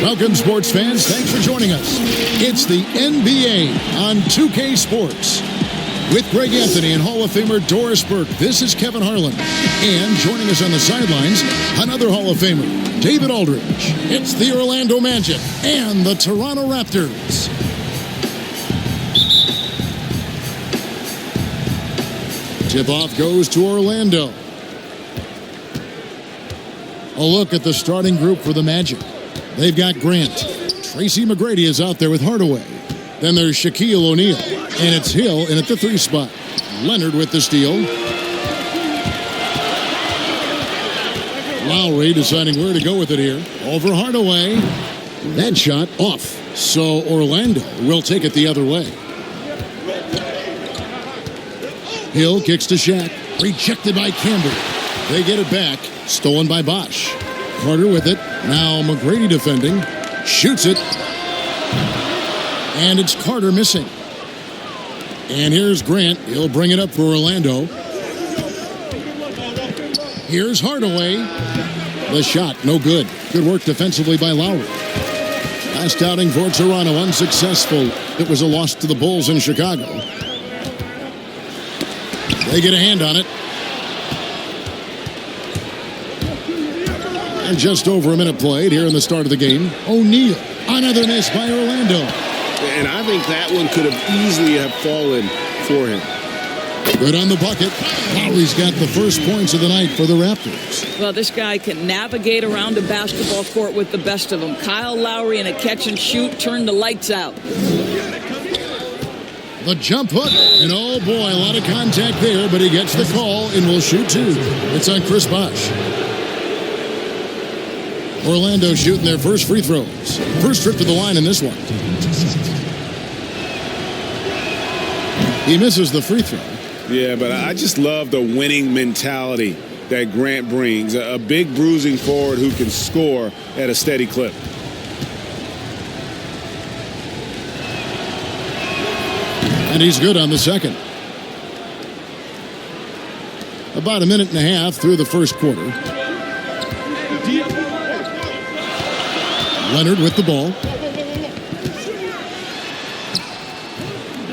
Welcome, sports fans. Thanks for joining us. It's the NBA on 2K Sports. With Greg Anthony and Hall of Famer Doris Burke, this is Kevin Harlan. And joining us on the sidelines, another Hall of Famer, David Aldridge. It's the Orlando Magic and the Toronto Raptors. Tip-off goes to Orlando. A look at the starting group for the Magic. They've got Grant. Tracy McGrady is out there with Hardaway. Then there's Shaquille O'Neal. And it's Hill in at the 3 spot. Leonard with the steal. Lowry deciding where to go with it here. Over Hardaway. That shot off. So Orlando will take it the other way. Hill kicks to Shaq. Rejected by Campbell. They get it back. Stolen by Bosch. Carter with it. Now McGrady defending. Shoots it. And it's Carter missing. And here's Grant. He'll bring it up for Orlando. Here's Hardaway. The shot, no good. Good work defensively by Lowry. Last outing for Toronto, unsuccessful. It was a loss to the Bulls in Chicago. They get a hand on it. And just over a minute played here in the start of the game. O'Neal. Another miss by Orlando. And I think that one could have easily have fallen for him. Good on the bucket. Lowry's got the first points of the night for the Raptors. Well, this guy can navigate around a basketball court with the best of them. Kyle Lowry in a catch and shoot turned the lights out. The jump hook. And oh boy, a lot of contact there, but he gets the call and will shoot two. It's on Chris Bosh. Orlando shooting their first free throws. First trip to the line in this one. He misses the free throw. Yeah, but I just love the winning mentality that Grant brings. A big bruising forward who can score at a steady clip. And he's good on the second. About a minute and a half through the first quarter. Leonard with the ball.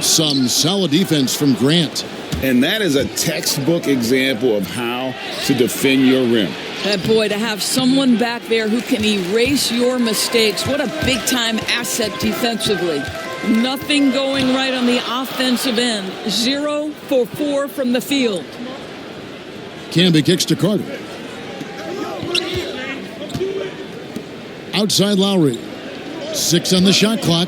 Some solid defense from Grant. And that is a textbook example of how to defend your rim. That boy, to have someone back there who can erase your mistakes, what a big-time asset defensively. Nothing going right on the offensive end. 0 for 4 from the field. Camby kicks to Carter. Outside Lowry. 6 on the shot clock.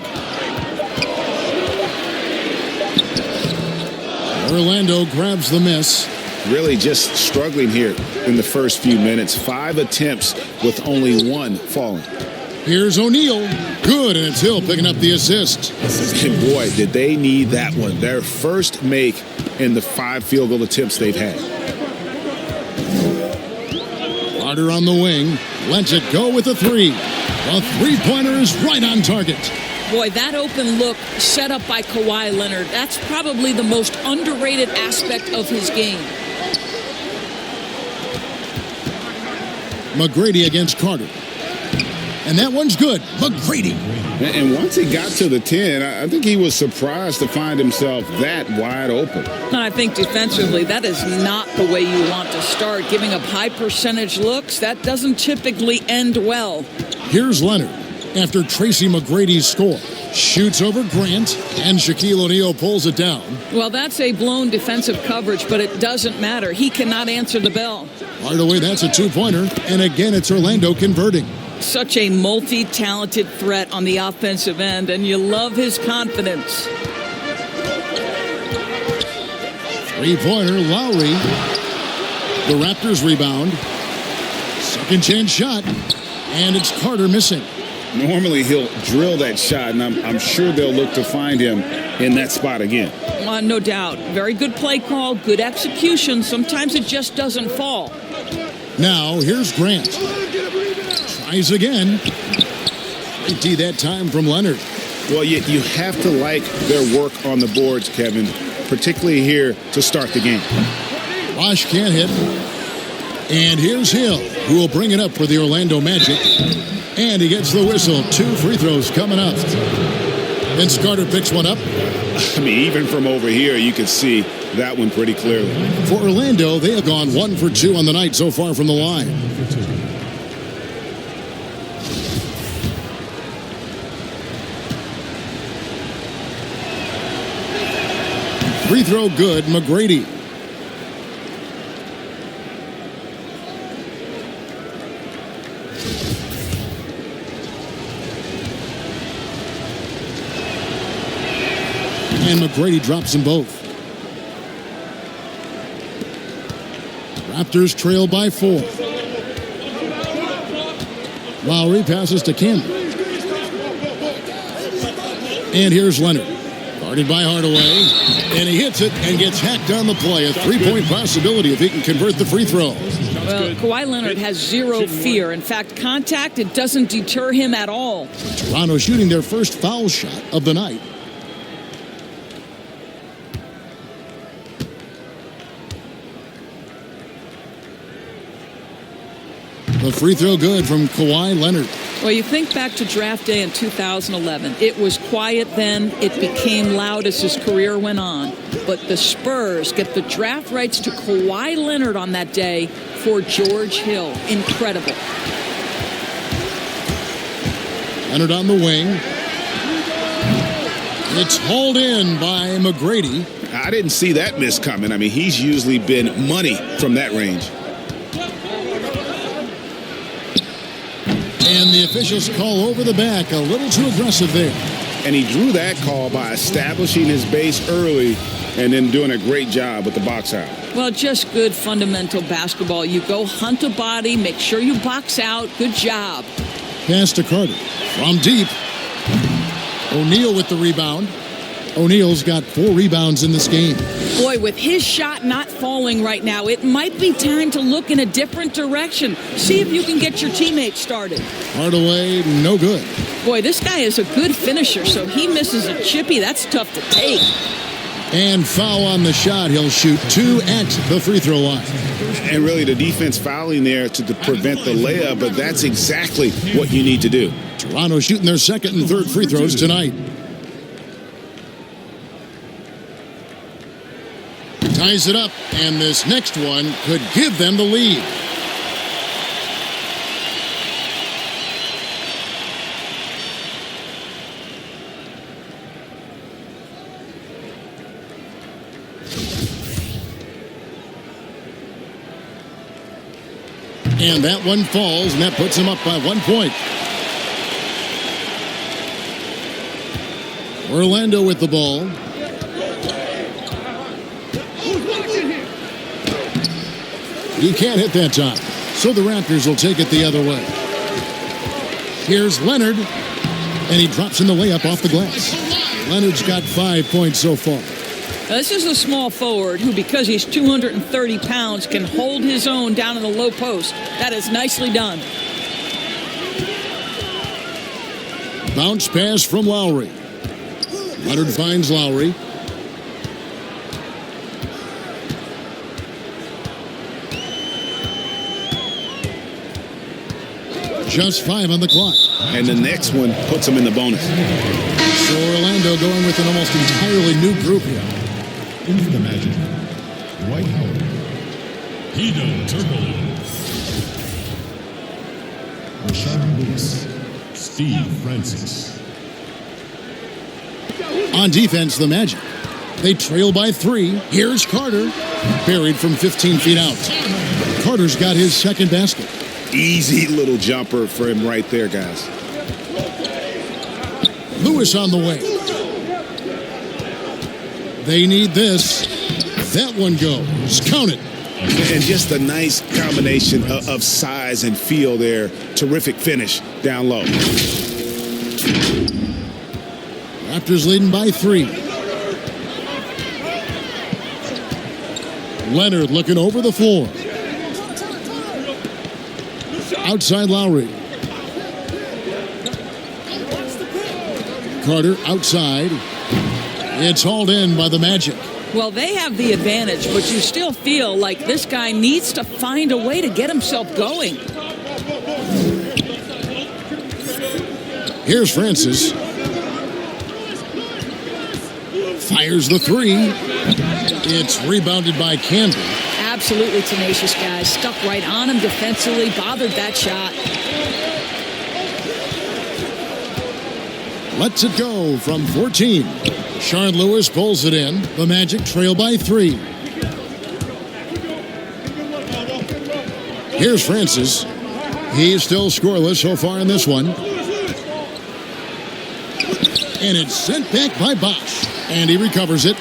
Orlando grabs the miss. Really just struggling here in the first few minutes. 5 attempts with only 1 falling. Here's O'Neal. Good, and it's Hill picking up the assist. And boy, did they need that one. Their first make in the 5 field goal attempts they've had. Carter on the wing. Lets it go with a 3. A three-pointer is right on target. Boy, that open look set up by Kawhi Leonard, that's probably the most underrated aspect of his game. McGrady against Carter. And that one's good. McGrady. And once he got to the 10, I think he was surprised to find himself that wide open. And I think defensively, that is not the way you want to start. Giving up high percentage looks, that doesn't typically end well. Here's Leonard. After Tracy McGrady's score. Shoots over Grant, and Shaquille O'Neal pulls it down. Well, that's a blown defensive coverage, but it doesn't matter. He cannot answer the bell. Hardaway, that's a 2-pointer, and again, it's Orlando converting. Such a multi-talented threat on the offensive end, and you love his confidence. 3-pointer, Lowry. The Raptors rebound. Second chance shot, and it's Carter missing. Normally he'll drill that shot, and I'm sure they'll look to find him in that spot again. No doubt. Very good play call, good execution. Sometimes it just doesn't fall. Now, here's Grant. Tries again. Great D that time from Leonard. Well, you have to like their work on the boards, Kevin, particularly here to start the game. Bosh can't hit. And here's Hill, who will bring it up for the Orlando Magic. And he gets the whistle. 2 free throws coming up. Vince Carter picks one up. I mean, even from over here, you can see that one pretty clearly. For Orlando, they have gone 1 for 2 on the night so far from the line. Free throw good, McGrady. And McGrady drops them both. Raptors trail by 4. Lowry passes to Campbell. And here's Leonard. Guarded by Hardaway. And he hits it and gets hacked on the play. A 3-point possibility if he can convert the free throw. Well, Kawhi Leonard has zero fear. In fact, contact, it doesn't deter him at all. Toronto shooting their first foul shot of the night. The free throw good from Kawhi Leonard. Well, you think back to draft day in 2011. It was quiet then. It became loud as his career went on. But the Spurs get the draft rights to Kawhi Leonard on that day for George Hill. Incredible. Leonard on the wing. It's hauled in by McGrady. I didn't see that miss coming. I mean, he's usually been money from that range. And the officials call over the back. A little too aggressive there. And he drew that call by establishing his base early and then doing a great job with the box out. Well, just good fundamental basketball. You go hunt a body, make sure you box out. Good job. Pass to Carter. From deep. O'Neal with the rebound. O'Neal's got 4 rebounds in this game. Boy, with his shot not falling right now, it might be time to look in a different direction. See if you can get your teammates started. Hardaway, no good. Boy, this guy is a good finisher, so he misses a chippy. That's tough to take. And foul on the shot. He'll shoot 2 at the free throw line. And really the defense fouling there to prevent the layup, but that's exactly what you need to do. Toronto shooting their second and third free throws tonight. Ties it up, and this next one could give them the lead. And that one falls, and that puts him up by 1 point. Orlando with the ball. He can't hit that time. So the Raptors will take it the other way. Here's Leonard. And he drops in the layup off the glass. Leonard's got 5 points so far. Now, this is a small forward who, because he's 230 pounds, can hold his own down in the low post. That is nicely done. Bounce pass from Lowry. Leonard finds Lowry. Just 5 on the clock. And the next one puts him in the bonus. So Orlando going with an almost entirely new group here. Into the Magic, Dwight Howard, Hedo Turkoglu, Rashard Lewis, Steve Francis. On defense, the Magic. They trail by 3. Here's Carter. Buried from 15 feet out. Carter's got his second basket. Easy little jumper for him right there, guys. Lewis on the way. They need this. That one goes. Count it. And just a nice combination of size and feel there. Terrific finish down low. Raptors leading by 3. Leonard looking over the floor. Outside Lowry. Carter outside. It's hauled in by the Magic. Well, they have the advantage, but you still feel like this guy needs to find a way to get himself going. Here's Francis. Fires the three. It's rebounded by Campbell. Absolutely tenacious, guys. Stuck right on him defensively, bothered that shot. Lets it go from 14. Sean Lewis pulls it in. The Magic trail by 3. Here's Francis. He's still scoreless so far in this one. And it's sent back by Bosch. And he recovers it.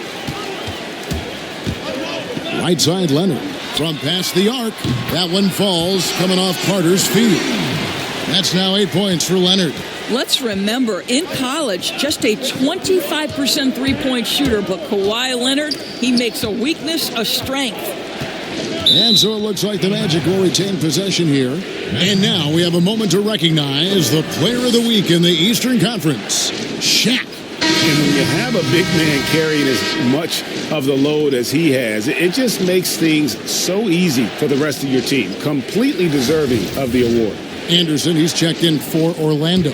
Right side Leonard. From past the arc. That one falls, coming off Carter's feet. That's now 8 points for Leonard. Let's remember, in college, just a 25% three-point shooter, but Kawhi Leonard, he makes a weakness a strength. And so it looks like the Magic will retain possession here. And now we have a moment to recognize the player of the week in the Eastern Conference, Shaq. And when you have a big man carrying as much of the load as he has, it just makes things so easy for the rest of your team. Completely deserving of the award. Anderson, he's checked in for Orlando.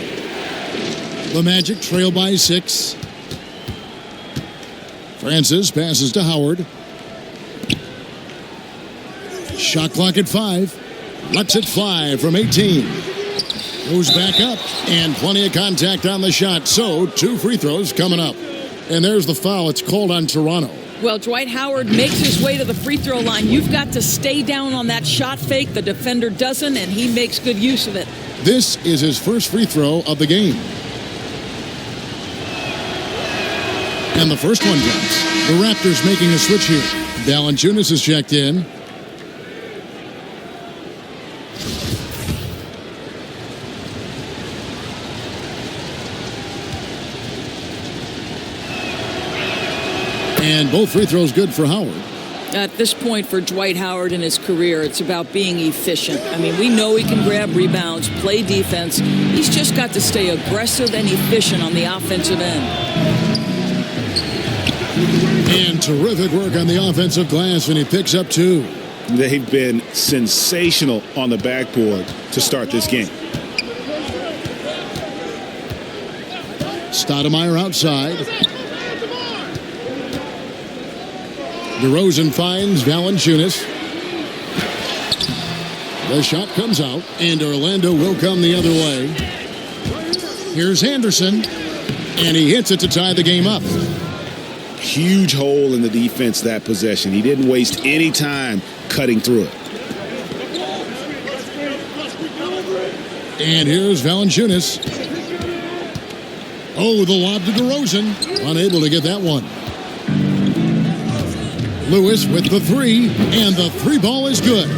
The Magic trail by 6. Francis passes to Howard. Shot clock at 5. Lets it fly from 18. Goes back up, and plenty of contact on the shot. So, 2 free throws coming up. And there's the foul. It's called on Toronto. Well, Dwight Howard makes his way to the free throw line. You've got to stay down on that shot fake. The defender doesn't, and he makes good use of it. This is his first free throw of the game. And the first one counts. The Raptors making a switch here. Valanciunas is checked in. And both free throws good for Howard. At this point for Dwight Howard in his career, it's about being efficient. I mean, we know he can grab rebounds, play defense. He's just got to stay aggressive and efficient on the offensive end. And terrific work on the offensive glass, and he picks up 2. They've been sensational on the backboard to start this game. Stoudemire outside. DeRozan finds Valanciunas. The shot comes out, and Orlando will come the other way. Here's Anderson, and he hits it to tie the game up. Huge hole in the defense that possession. He didn't waste any time cutting through it. And here's Valanciunas. Oh, the lob to DeRozan. Unable to get that one. Lewis with the 3, and the 3 ball is good.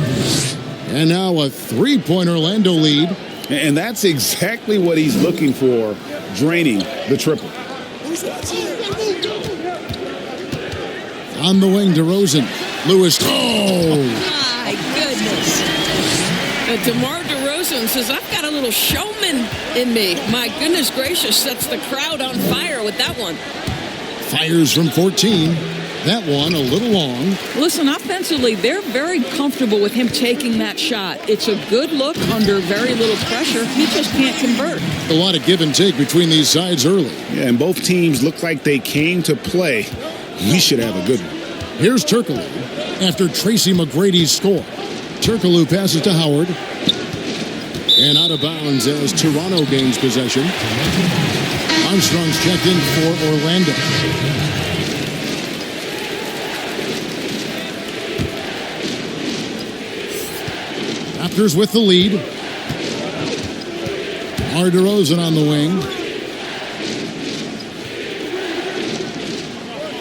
And now a 3-point Orlando lead. And that's exactly what he's looking for, draining the triple. On the wing, DeRozan. Lewis. Oh! My goodness. DeMar DeRozan says, I've got a little showman in me. My goodness gracious, sets the crowd on fire with that one. Fires from 14. That one a little long. Listen, offensively, they're very comfortable with him taking that shot. It's a good look under very little pressure. He just can't convert. A lot of give and take between these sides early. Yeah, and both teams look like they came to play. We should have a good one. Here's Turkoglu after Tracy McGrady's score. Turkoglu passes to Howard. And out of bounds as Toronto gains possession. Armstrong's checked in for Orlando. Raptors with the lead. DeRozan on the wing.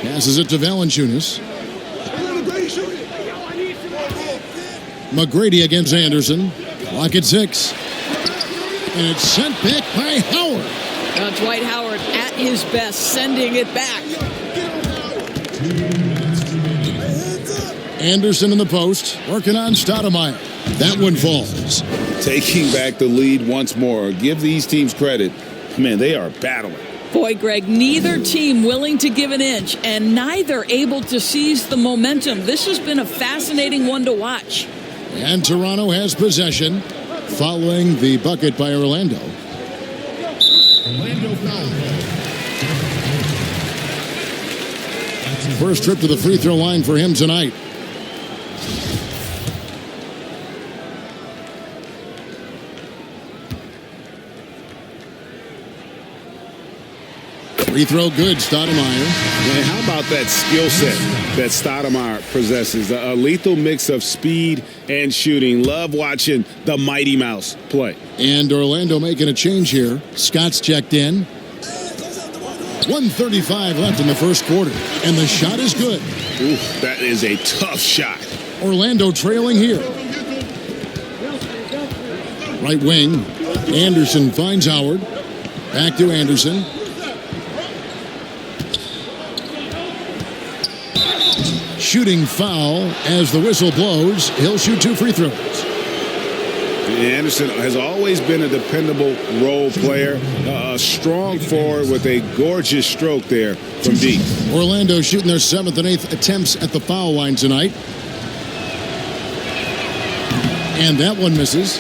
Passes it to Valanciunas. McGrady against Anderson. Clock at 6. And it's sent back by Howard. Dwight Howard at his best, sending it back. Anderson in the post, working on Stoudemire. That one falls. Taking back the lead once more. Give these teams credit. Man, they are battling. Boy, Greg, neither team willing to give an inch and neither able to seize the momentum. This has been a fascinating one to watch. And Toronto has possession following the bucket by Orlando. Orlando foul call. First trip to the free throw line for him tonight. Free throw good, Stoudemire. Man, how about that skill set that Stoudemire possesses? A lethal mix of speed and shooting. Love watching the Mighty Mouse play. And Orlando making a change here. Scott's checked in. 1:35 left in the first quarter. And the shot is good. Ooh, that is a tough shot. Orlando trailing here. Right wing. Anderson finds Howard. Back to Anderson. Shooting foul as the whistle blows. He'll shoot 2 free throws. Anderson has always been a dependable role player, a strong forward with a gorgeous stroke there from deep. Orlando shooting their 7th and 8th attempts at the foul line tonight. And that one misses.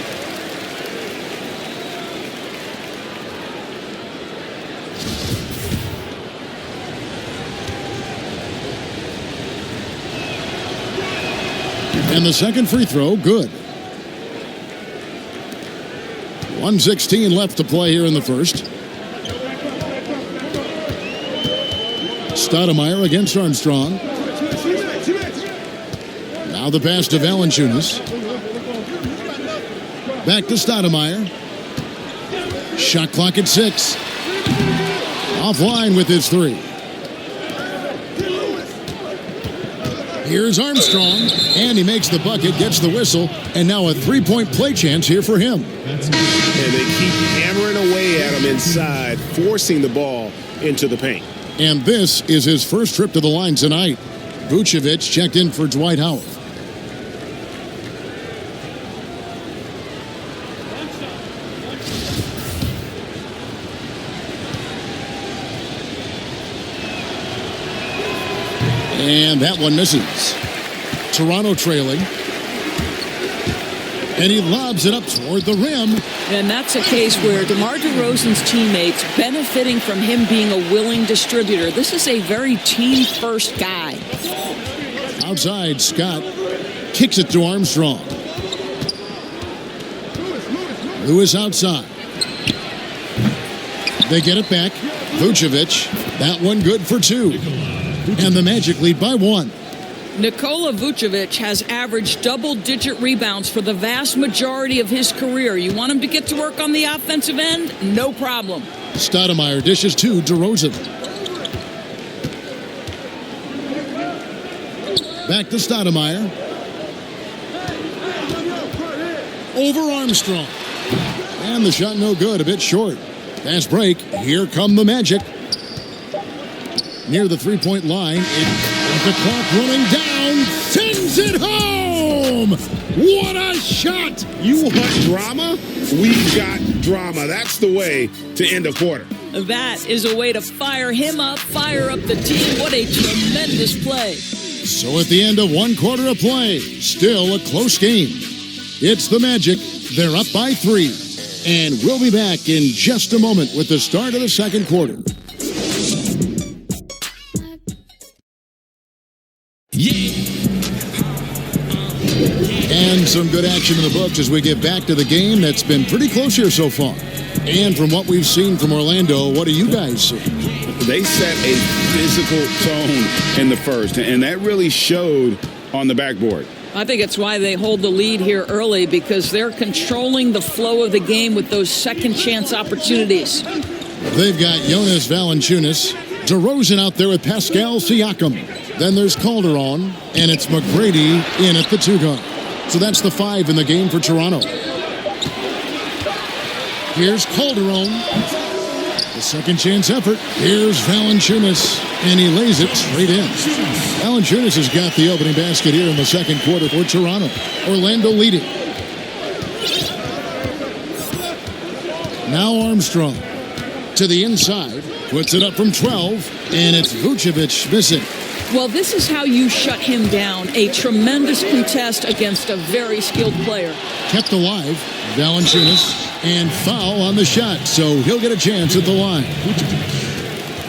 And the second free throw, good. 1:16 left to play here in the first. Stoudemire against Armstrong. Now the pass to Valanciunas. Back to Stoudemire. Shot clock at 6. Offline with his 3. Here's Armstrong, and he makes the bucket, gets the whistle, and now a 3-point play chance here for him. And they keep hammering away at him inside, forcing the ball into the paint. And this is his first trip to the line tonight. Vucevic checked in for Dwight Howard. And that one misses. Toronto trailing. And he lobs it up toward the rim. And that's a case where DeMar DeRozan's teammates benefiting from him being a willing distributor. This is a very team-first guy. Outside, Scott kicks it to Armstrong. Lewis outside. They get it back. Vucevic. That one good for 2. And the Magic lead by 1. Nikola Vucevic has averaged double-digit rebounds for the vast majority of his career. You want him to get to work on the offensive end? No problem. Stoudemire dishes to DeRozan. Back to Stoudemire. Over Armstrong. And the shot no good, a bit short. Fast break. Here come the Magic. Near the 3-point line. With the clock running down. Sends it home. What a shot. You want drama? We've got drama. That's the way to end a quarter. That is a way to fire him up, fire up the team. What a tremendous play. So at the end of 1 quarter of play, still a close game. It's the Magic. They're up by 3. And we'll be back in just a moment with the start of the second quarter. And some good action in the books as we get back to the game that's been pretty close here so far. And from what we've seen from Orlando, what do you guys see? They set a physical tone in the first, and that really showed on the backboard. I think it's why they hold the lead here early, because they're controlling the flow of the game with those second chance opportunities. They've got Jonas Valanciunas, DeRozan out there with Pascal Siakam. Then there's Calderon, and it's McGrady in at the 2 guard. So that's the 5 in the game for Toronto. Here's Calderon. The second chance effort. Here's Valanciunas, and he lays it straight in. Valanciunas has got the opening basket here in the second quarter for Toronto. Orlando leading. Now Armstrong to the inside. Puts it up from 12, and it's Vucevic missing. Well, this is how you shut him down. A tremendous contest against a very skilled player. Kept alive, Valanciunas, and foul on the shot, so he'll get a chance at the line.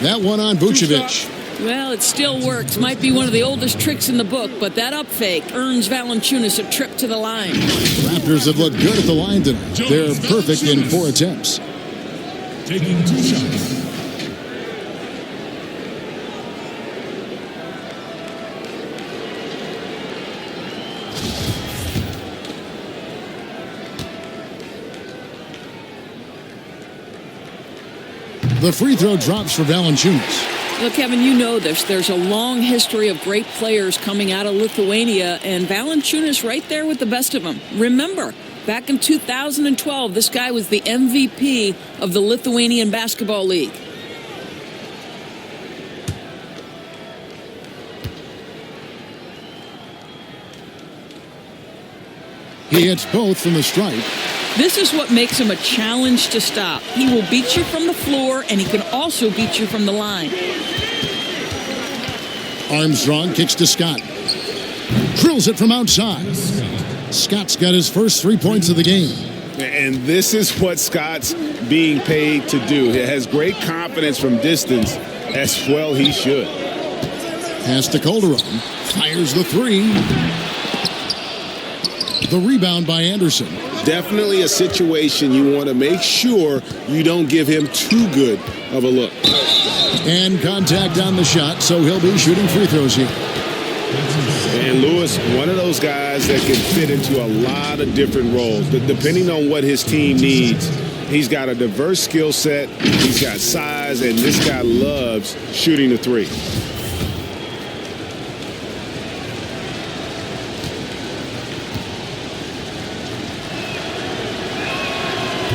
That one on Vucevic. Well, it still works. Might be one of the oldest tricks in the book, but that up fake earns Valanciunas a trip to the line. Raptors have looked good at the line tonight. They're perfect in 4 attempts. Taking 2 shots. The free throw drops for Valanciunas. Look, Kevin, you know this. There's a long history of great players coming out of Lithuania, and Valanciunas right there with the best of them. Remember, back in 2012, this guy was the MVP of the Lithuanian Basketball League. He hits both from the stripe. This is what makes him a challenge to stop. He will beat you from the floor, and he can also beat you from the line. Armstrong kicks to Scott. Drills it from outside. Scott's got his first 3 points of the game. And this is what Scott's being paid to do. He has great confidence from distance, as well he should. Pass to Calderon. Fires the 3. The rebound by Anderson. Definitely a situation you want to make sure you don't give him too good of a look. And contact on the shot, so he'll be shooting free throws here. And Lewis, one of those guys that can fit into a lot of different roles. Depending on what his team needs, he's got a diverse skill set, he's got size, and this guy loves shooting the 3.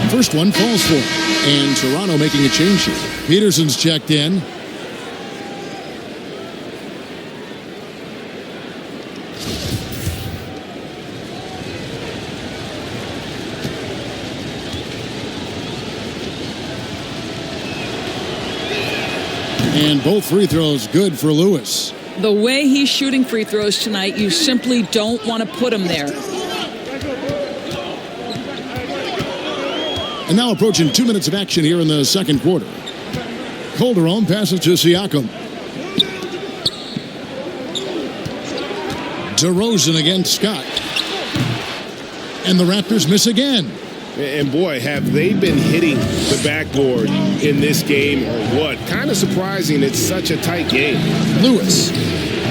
First one falls for him. And Toronto making a change here. Peterson's checked in. And both free throws good for Lewis. The way he's shooting free throws tonight, you simply don't want to put him there. And now approaching 2 minutes of action here in the second quarter. Calderon passes to Siakam. DeRozan against Scott. And the Raptors miss again. And boy, have they been hitting the backboard in this game or what? Kind of surprising it's such a tight game. Lewis.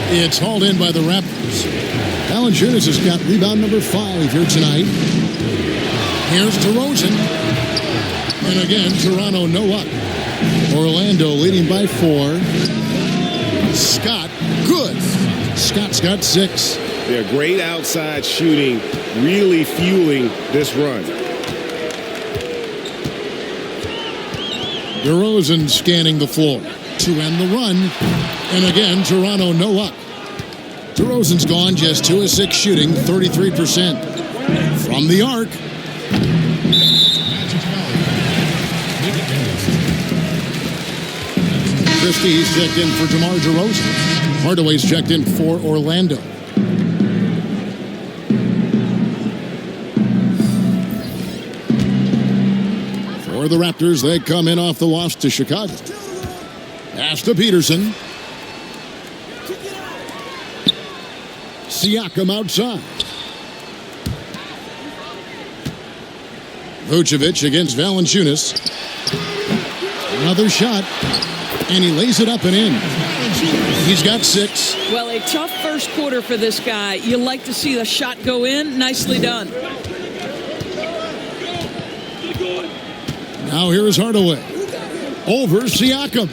It's hauled in by the Raptors. Valanciunas has got rebound number 5 here tonight. Here's DeRozan. And again, Toronto no up. Orlando leading by 4. Scott, good. Scott's got 6. Yeah, great outside shooting, really fueling this run. DeRozan scanning the floor to end the run. And again, Toronto no up. DeRozan's gone just 2 of 6 shooting, 33%. From the arc. Christie's checked in for DeMar DeRozan. Hardaway's checked in for Orlando. For the Raptors, they come in off the loss to Chicago. Pass to Peterson. Siakam outside. Vucevic against Valanciunas. Another shot. And he lays it up and in. He's got 6. Well, a tough first quarter for this guy. You like to see the shot go in. Nicely done. Now here is Hardaway. Over Siakam.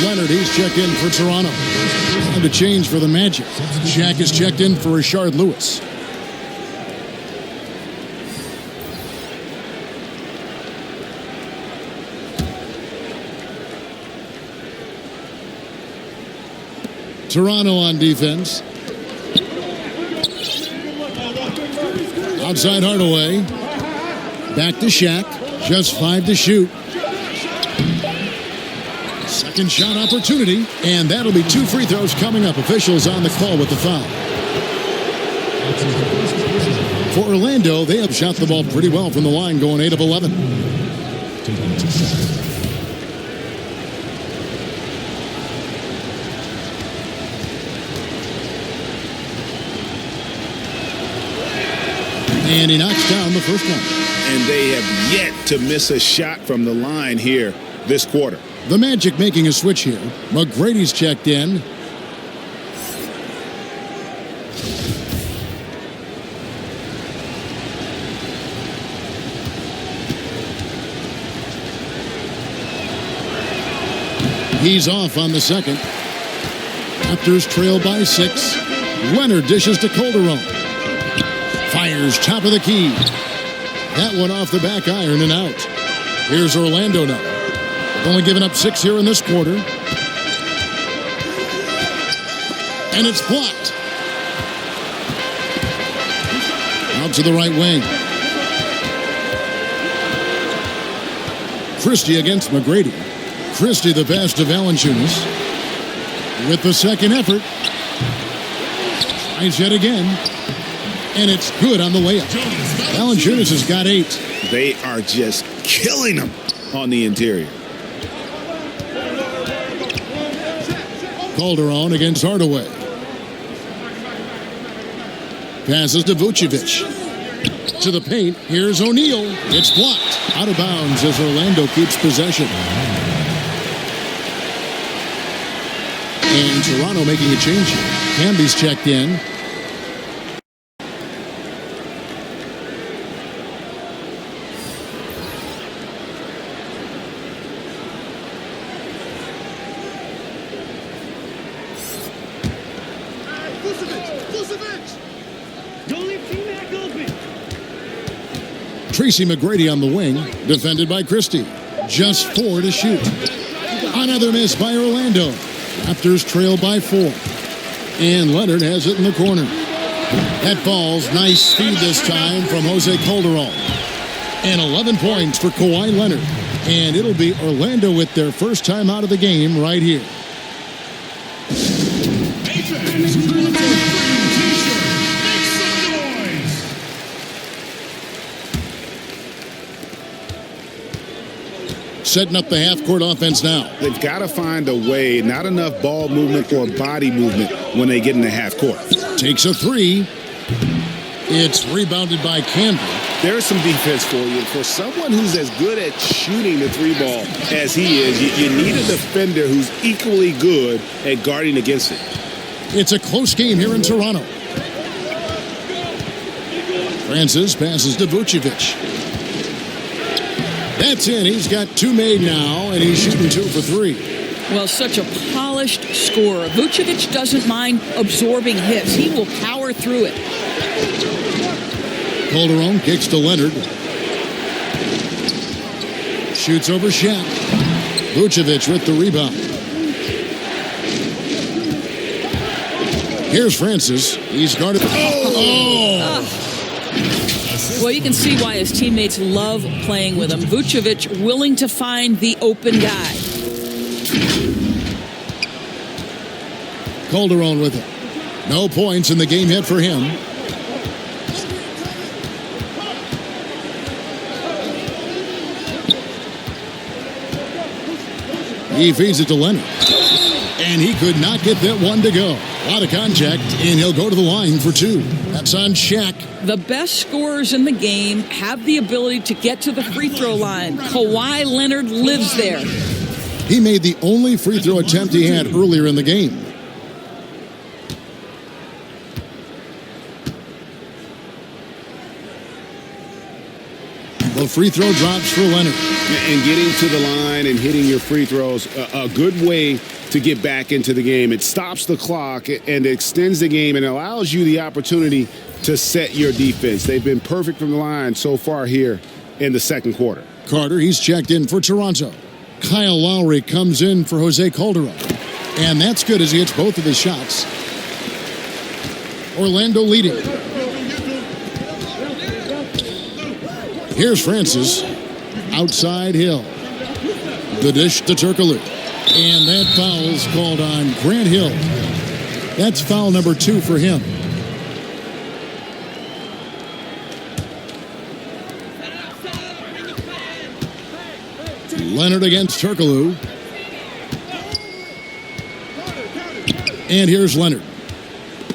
Leonard, he's checked in for Toronto. Time to change for the Magic. Shaq is checked in for Rashard Lewis. Toronto on defense. Outside Hardaway. Back to Shaq. Just 5 to shoot. Second shot opportunity, and that'll be 2 free throws coming up. Officials on the call with the foul. For Orlando, they have shot the ball pretty well from the line, going 8 of 11. Taking 2 shots. And he knocks down the first one. And they have yet to miss a shot from the line here this quarter. The Magic making a switch here. McGrady's checked in. He's off on the second. Raptors trail by 6. Leonard dishes to Calderon. Fires top of the key. That one off the back iron and out. Here's Orlando now. They've only given up 6 here in this quarter. And it's blocked. Out to the right wing. Christie against McGrady. Christie the pass to Valanciunas. With the second effort. Tries yet again. And it's good on the layup. Valanciunas has got 8. They are just killing them on the interior. Calderon against Hardaway. Passes to Vucevic. To the paint. Here's O'Neal. It's blocked. Out of bounds as Orlando keeps possession. And Toronto making a change here. Camby's checked in. Tracy McGrady on the wing, defended by Christie. Just 4 to shoot. Another miss by Orlando. Raptors trail by 4. And Leonard has it in the corner. That falls. Nice feed this time from Jose Calderon. And 11 points for Kawhi Leonard. And it'll be Orlando with their first time out of the game right here. Setting up the half-court offense now. They've got to find a way, not enough ball movement or body movement when they get in the half-court. Takes a 3. It's rebounded by Campbell. There's some defense for you. For someone who's as good at shooting the 3-ball as he is, you need a defender who's equally good at guarding against it. It's a close game here in Toronto. Francis passes to Vucevic. That's in. He's got 2 made now, and he's shooting 2 for 3. Well, such a polished scorer. Vucevic doesn't mind absorbing hits. He will power through it. Calderon kicks to Leonard. Shoots over Shaq. Vucevic with the rebound. Here's Francis. He's guarded. Well, you can see why his teammates love playing with him. Vucevic willing to find the open guy. Calderon with it. No points in the game yet for him. He feeds it to Leonard. And he could not get that one to go. A lot of contact, and he'll go to the line for 2. That's on Shaq. The best scorers in the game have the ability to get to the free throw line. Kawhi Leonard lives there. He made the only free throw attempt he had earlier in the game. The free throw drops for Leonard. And getting to the line and hitting your free throws, a good way to get back into the game. It stops the clock and extends the game and allows you the opportunity to set your defense. They've been perfect from the line so far here in the second quarter. Carter, he's checked in for Toronto. Kyle Lowry comes in for Jose Calderon. And that's good as he hits both of his shots. Orlando leading. Here's Francis. Outside Hill. The dish to Turkoglu. And that foul's called on Grant Hill. That's foul number 2 for him. Leonard against Turkoglu. And here's Leonard.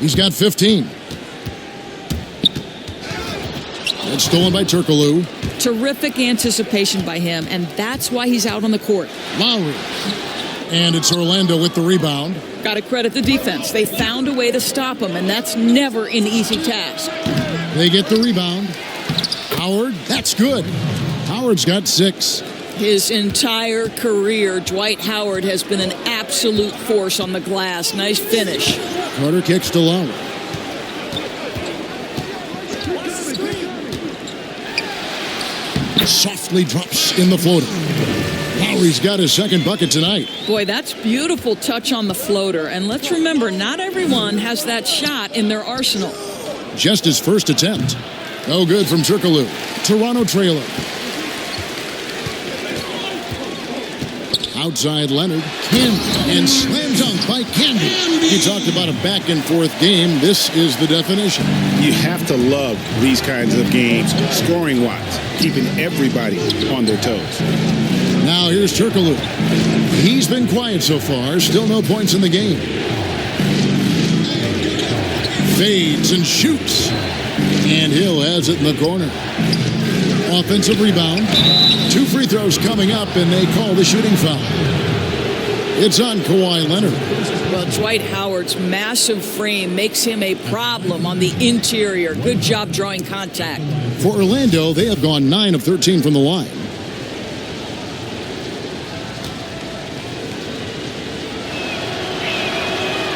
He's got 15. It's stolen by Turkoglu. Terrific anticipation by him, and that's why he's out on the court. Lowry. And it's Orlando with the rebound. Got to credit the defense. They found a way to stop him, and that's never an easy task. They get the rebound. Howard, that's good. Howard's got 6. His entire career, Dwight Howard has been an absolute force on the glass. Nice finish. Carter kicks to Lowry. Softly drops in the floater. Lowry's got his second bucket tonight. Boy, that's beautiful touch on the floater. And let's remember, not everyone has that shot in their arsenal. Just his first attempt. No good from Turkoglu. Toronto trailer. Outside Leonard. Candy. And slam dunk by Candy. You talked about a back and forth game. This is the definition. You have to love these kinds of games, scoring-wise, keeping everybody on their toes. Now here's Turkoglu. He's been quiet so far. Still no points in the game. Fades and shoots. And Hill has it in the corner. Offensive rebound. 2 free throws coming up, and they call the shooting foul. It's on Kawhi Leonard. Well, Dwight Howard's massive frame makes him a problem on the interior. Good job drawing contact. For Orlando, they have gone 9 of 13 from the line.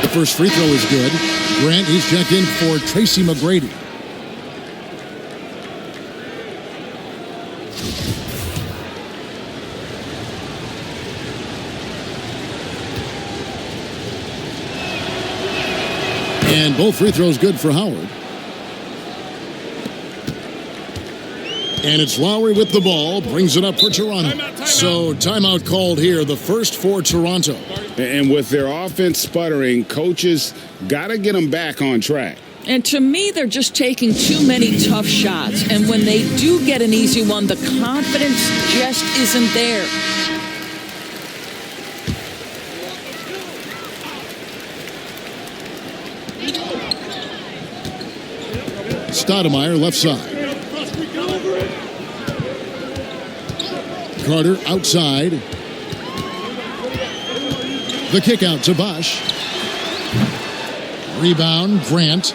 The first free throw is good. Grant, he's checked in for Tracy McGrady. And both free throws good for Howard. And it's Lowry with the ball, brings it up for Toronto. So timeout called here, the first for Toronto. And with their offense sputtering, coaches got to get them back on track. And to me, they're just taking too many tough shots. And when they do get an easy one, the confidence just isn't there. Stoudemire left side. Carter outside. The kick out to Bosch. Rebound, Grant.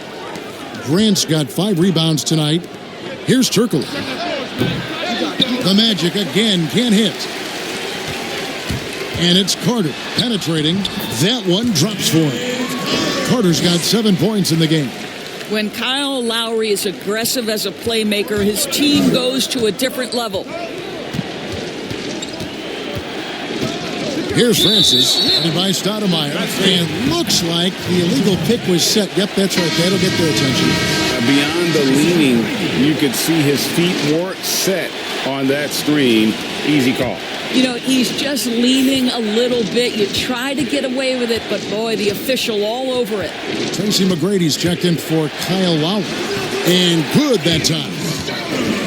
Grant's got 5 rebounds tonight. Here's Turkoglu. The Magic again can't hit. And it's Carter penetrating. That one drops for him. Carter's got 7 points in the game. When Kyle Lowry is aggressive as a playmaker, his team goes to a different level. Here's Francis, and by Stoudemire, and looks like the illegal pick was set. Yep, that's right. That'll get their attention. Beyond the leaning, you could see his feet weren't set on that screen. Easy call. You know, he's just leaning a little bit. You try to get away with it, but boy, the official all over it. Tracy McGrady's checked in for Kyle Lowry. And good that time.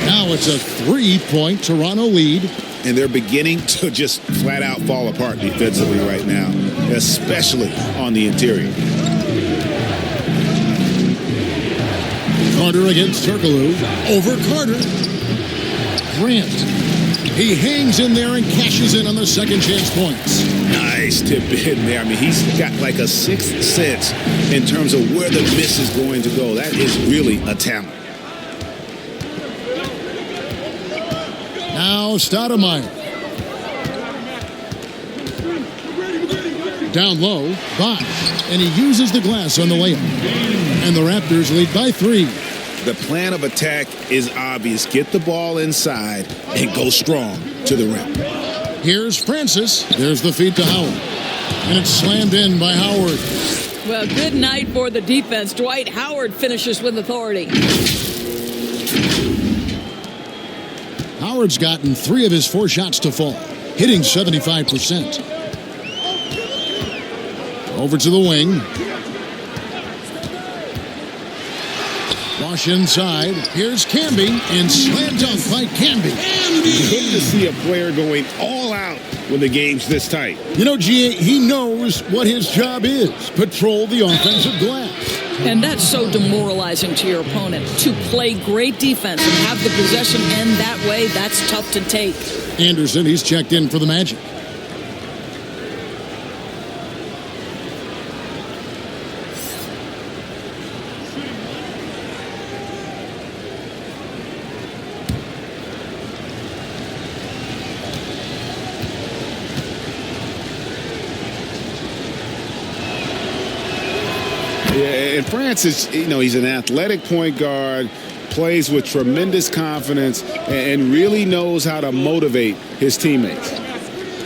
Now it's a 3-point Toronto lead. And they're beginning to just flat out fall apart defensively right now, especially on the interior. Carter against Turkoglu. Over Carter. Grant. He hangs in there and cashes in on the second chance points. Nice tip in there. I mean, he's got like a sixth sense in terms of where the miss is going to go. That is really a talent. Now Stoudemire. Down low, Bosch. And he uses the glass on the layup. And the Raptors lead by 3. The plan of attack is obvious. Get the ball inside and go strong to the rim. Here's Francis. There's the feed to Howard. And it's slammed in by Howard. Well, good night for the defense. Dwight Howard finishes with authority. Howard's gotten 3 of his 4 shots to fall, hitting 75%. Over to the wing. Wash inside. Here's Camby, and slam dunk by Camby. Good to see a player going all out when the game's this tight. You know, G.A., he knows what his job is. Patrol the offensive glass. And that's so demoralizing to your opponent. To play great defense and have the possession end that way, that's tough to take. Anderson, he's checked in for the Magic. And Francis, he's an athletic point guard, plays with tremendous confidence, and really knows how to motivate his teammates.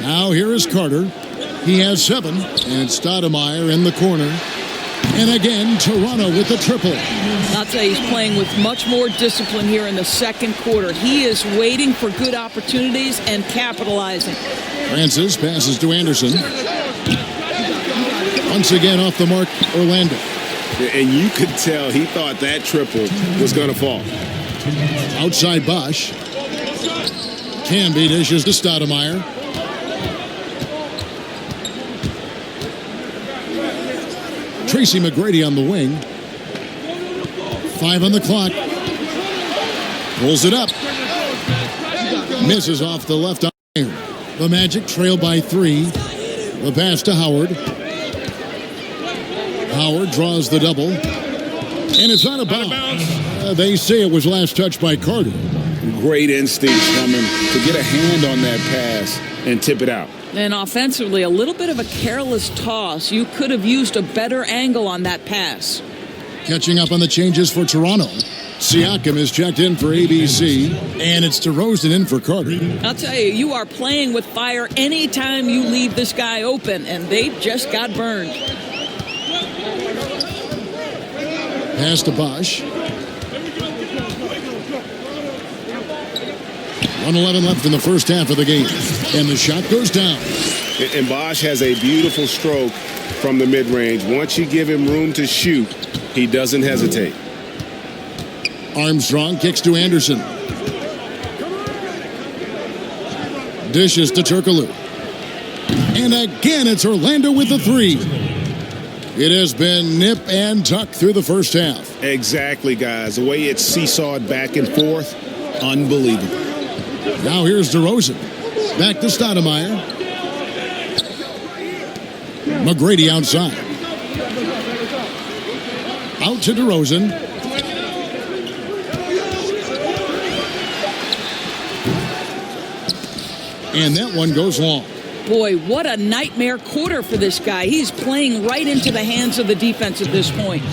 Now here is Carter. He has 7, and Stoudemire in the corner. And again, Toronto with the triple. I'll tell you, he's playing with much more discipline here in the second quarter. He is waiting for good opportunities and capitalizing. Francis passes to Anderson. Once again off the mark, Orlando. And you could tell he thought that triple was going to fall. Outside Bosch. Camby dishes to Stoudemire. Tracy McGrady on the wing. 5 on the clock. Pulls it up. Misses off the left iron. The Magic trail by 3. The pass to Howard. Howard draws the double. And it's out of bounds. They say it was last touched by Carter. Great instincts from him to get a hand on that pass and tip it out. And offensively, a little bit of a careless toss. You could have used a better angle on that pass. Catching up on the changes for Toronto. Siakam is checked in for ABC, and it's DeRozan in for Carter. I'll tell you, you are playing with fire anytime you leave this guy open, and they just got burned. Pass to Bosch. 1:11 left in the first half of the game, and the shot goes down. And Bosch has a beautiful stroke from the mid-range. Once you give him room to shoot, he doesn't hesitate. Armstrong kicks to Anderson. Dishes to Turkoglu. And again, it's Orlando with the 3. It has been nip and tuck through the first half. Exactly, guys. The way it's seesawed back and forth, unbelievable. Now here's DeRozan. Back to Stoudemire. McGrady outside. Out to DeRozan. And that one goes long. Boy, what a nightmare quarter for this guy. He's playing right into the hands of the defense at this point.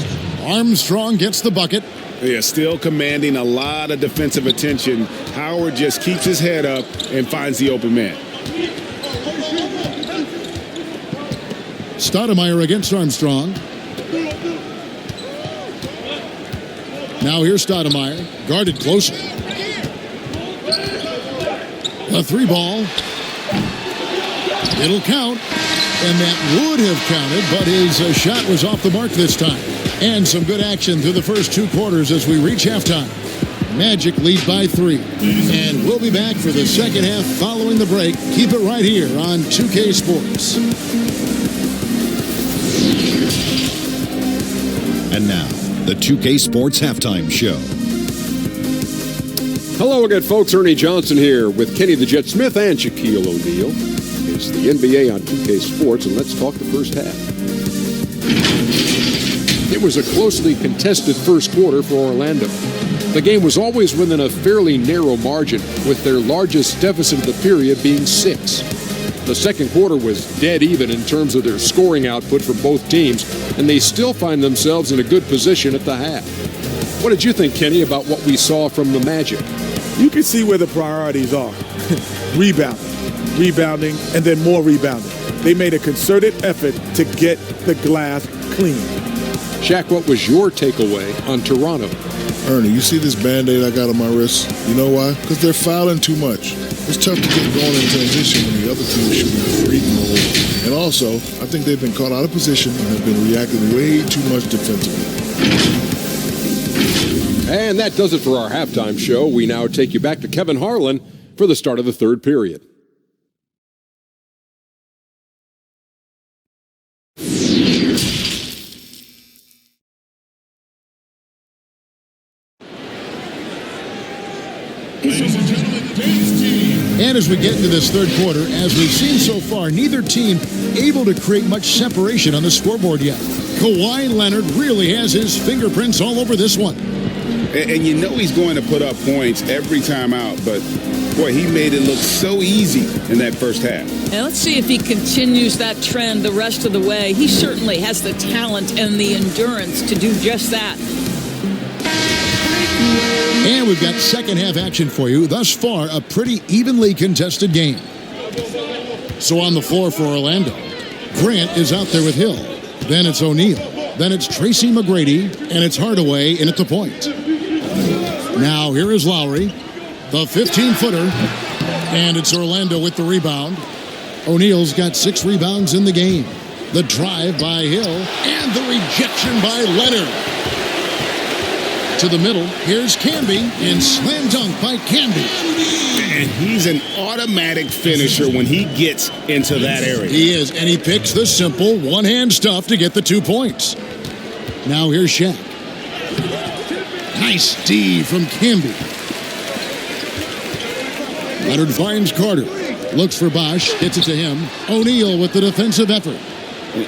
Armstrong gets the bucket. Yeah, still commanding a lot of defensive attention. Howard just keeps his head up and finds the open man. Stoudemire against Armstrong. Now here's Stoudemire, guarded closely. A 3-ball. It'll count, and that would have counted, but his shot was off the mark this time. And some good action through the first 2 quarters as we reach halftime. Magic lead by 3. And we'll be back for the second half following the break. Keep it right here on 2K Sports. And now, the 2K Sports Halftime Show. Hello again, folks. Ernie Johnson here with Kenny the Jet Smith and Shaquille O'Neal. It's the NBA on 2K Sports, and let's talk the first half. It was a closely contested first quarter for Orlando. The game was always within a fairly narrow margin, with their largest deficit of the period being 6. The second quarter was dead even in terms of their scoring output for both teams, and they still find themselves in a good position at the half. What did you think, Kenny, about what we saw from the Magic? You can see where the priorities are. Rebounding, and then more rebounding. They made a concerted effort to get the glass clean. Shaq, what was your takeaway on Toronto? Ernie, you see this Band-Aid I got on my wrist? You know why? Because they're fouling too much. It's tough to get going in transition when the other team is shooting free throws And also, I think they've been caught out of position and have been reacting way too much defensively. And that does it for our halftime show. We now take you back to Kevin Harlan for the start of the third period. And as we get into this third quarter, as we've seen so far, neither team able to create much separation on the scoreboard yet. Kawhi Leonard really has his fingerprints all over this one. And you know he's going to put up points every time out, but boy, he made it look so easy in that first half. And let's see if he continues that trend the rest of the way. He certainly has the talent and the endurance to do just that. And we've got second half action for you. Thus far, a pretty evenly contested game. So on the floor for Orlando, Grant is out there with Hill. Then it's O'Neal. Then it's Tracy McGrady, and it's Hardaway in at the point. Now here is Lowry, the 15-footer, and it's Orlando with the rebound. O'Neal's got 6 rebounds in the game. The drive by Hill, and the rejection by Leonard. To the middle, here's Camby, and slam dunk by Camby. And he's an automatic finisher when he gets into that area. He is, and he picks the simple one-hand stuff to get the 2 points. Now here's Shaq. Nice D from Camby. Leonard finds Carter. Looks for Bosch, gets it to him. O'Neal with the defensive effort.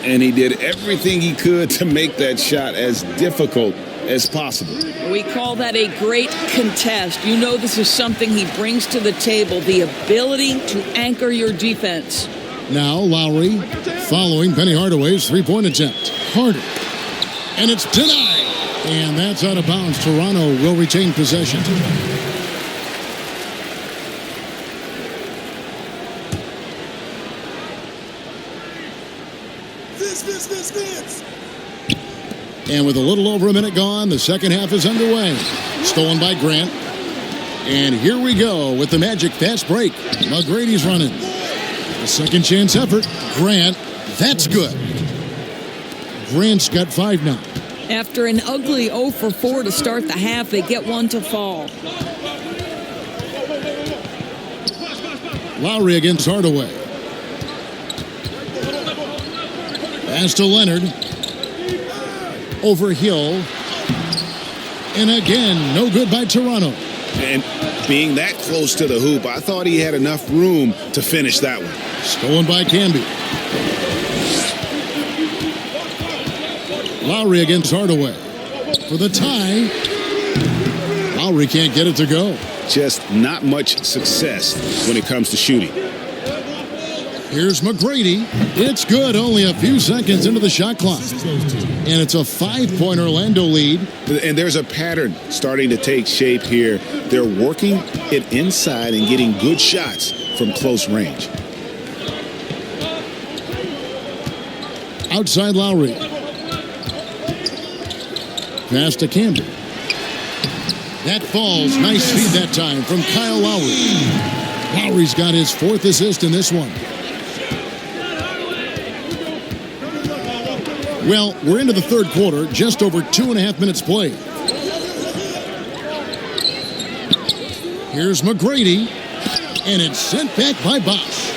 And he did everything he could to make that shot as difficult as possible. We call that a great contest. You know this is something he brings to the table, the ability to anchor your defense. Now Lowry following Penny Hardaway's three-point attempt. Harder. And it's denied. And that's out of bounds. Toronto will retain possession. And with a little over a minute gone, the second half is underway. Stolen by Grant. And here we go with the Magic fast break. McGrady's running. A second chance effort. Grant, that's good. Grant's got 5 now. After an ugly 0 for 4 to start the half, they get one to fall. Lowry against Hardaway. Pass to Leonard. Over Hill. And again, no good by Toronto. And being that close to the hoop, I thought he had enough room to finish that one. Stolen by Camby. Lowry against Hardaway. For the tie. Lowry can't get it to go. Just not much success when it comes to shooting. Here's McGrady. It's good, only a few seconds into the shot clock. And it's a 5-point Orlando lead. And there's a pattern starting to take shape here. They're working it inside and getting good shots from close range. Outside Lowry. Pass to Camby. That falls. Nice feed that time from Kyle Lowry. Lowry's got his 4th assist in this one. Well, we're into the third quarter, just over 2.5 minutes played. Here's McGrady, and it's sent back by Bosch.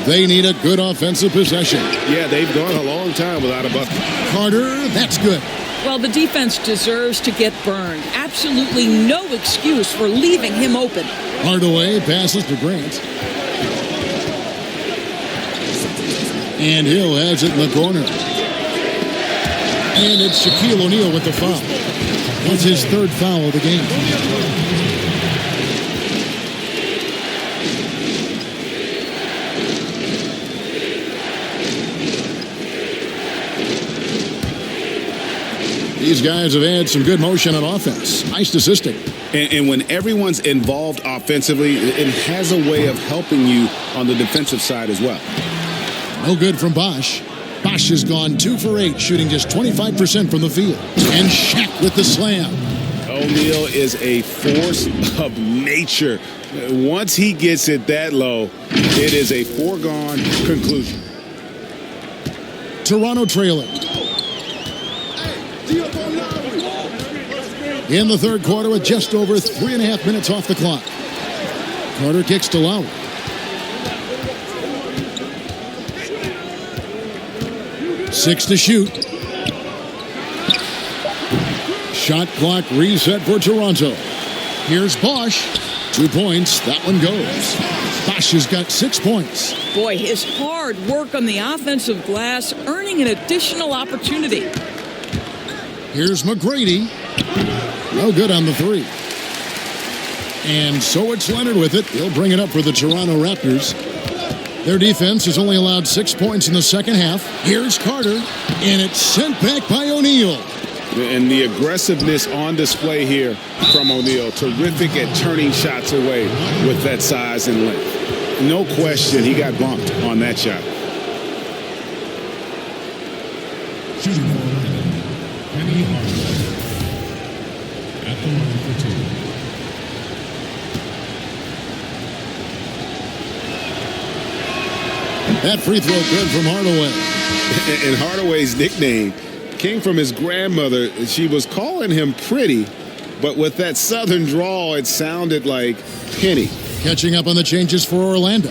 They need a good offensive possession. Yeah, they've gone a long time without a bucket. Carter, that's good. Well, the defense deserves to get burned. Absolutely no excuse for leaving him open. Hardaway passes to Grant. And Hill has it in the corner. And it's Shaquille O'Neal with the foul. That's his 3rd foul of the game. These guys have had some good motion on offense. Nice assisting. And when everyone's involved offensively, it has a way of helping you on the defensive side as well. No good from Bosch. Bosch has gone 2 for 8, shooting just 25% from the field. And Shaq with the slam. Oh, O'Neal is a force of nature. Once he gets it that low, it is a foregone conclusion. Toronto trailing. In the third quarter with just over 3.5 minutes off the clock. Carter kicks to Lowry. Six to shoot. Shot clock reset for Toronto. Here's Bosch. 2 points. That one goes. Bosch has got 6 points. Boy, his hard work on the offensive glass earning an additional opportunity. Here's McGrady. No good on the three. And so it's Leonard with it. He'll bring it up for the Toronto Raptors. Their defense has only allowed 6 points in the second half. Here's Carter, and it's sent back by O'Neal. And the aggressiveness on display here from O'Neal. Terrific at turning shots away with that size and length. No question he got bumped on that shot. Shooting for Orlando, Penny Hardaway. At the line for two. That free throw good from Hardaway. And Hardaway's nickname came from his grandmother. She was calling him pretty, but with that southern drawl, it sounded like Penny. Catching up on the changes for Orlando.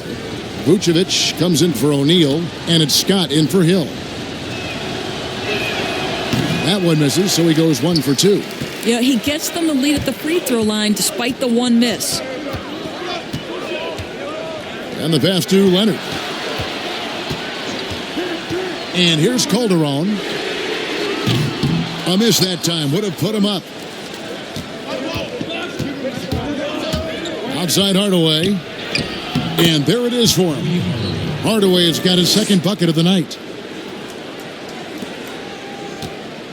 Vucevic comes in for O'Neal, and it's Scott in for Hill. That one misses, so he goes 1 for 2. Yeah, he gets them the lead at the free throw line despite the one miss. And the pass to Leonard. And here's Calderon. A miss that time. Would have put him up. Outside Hardaway. And there it is for him. Hardaway has got his second bucket of the night.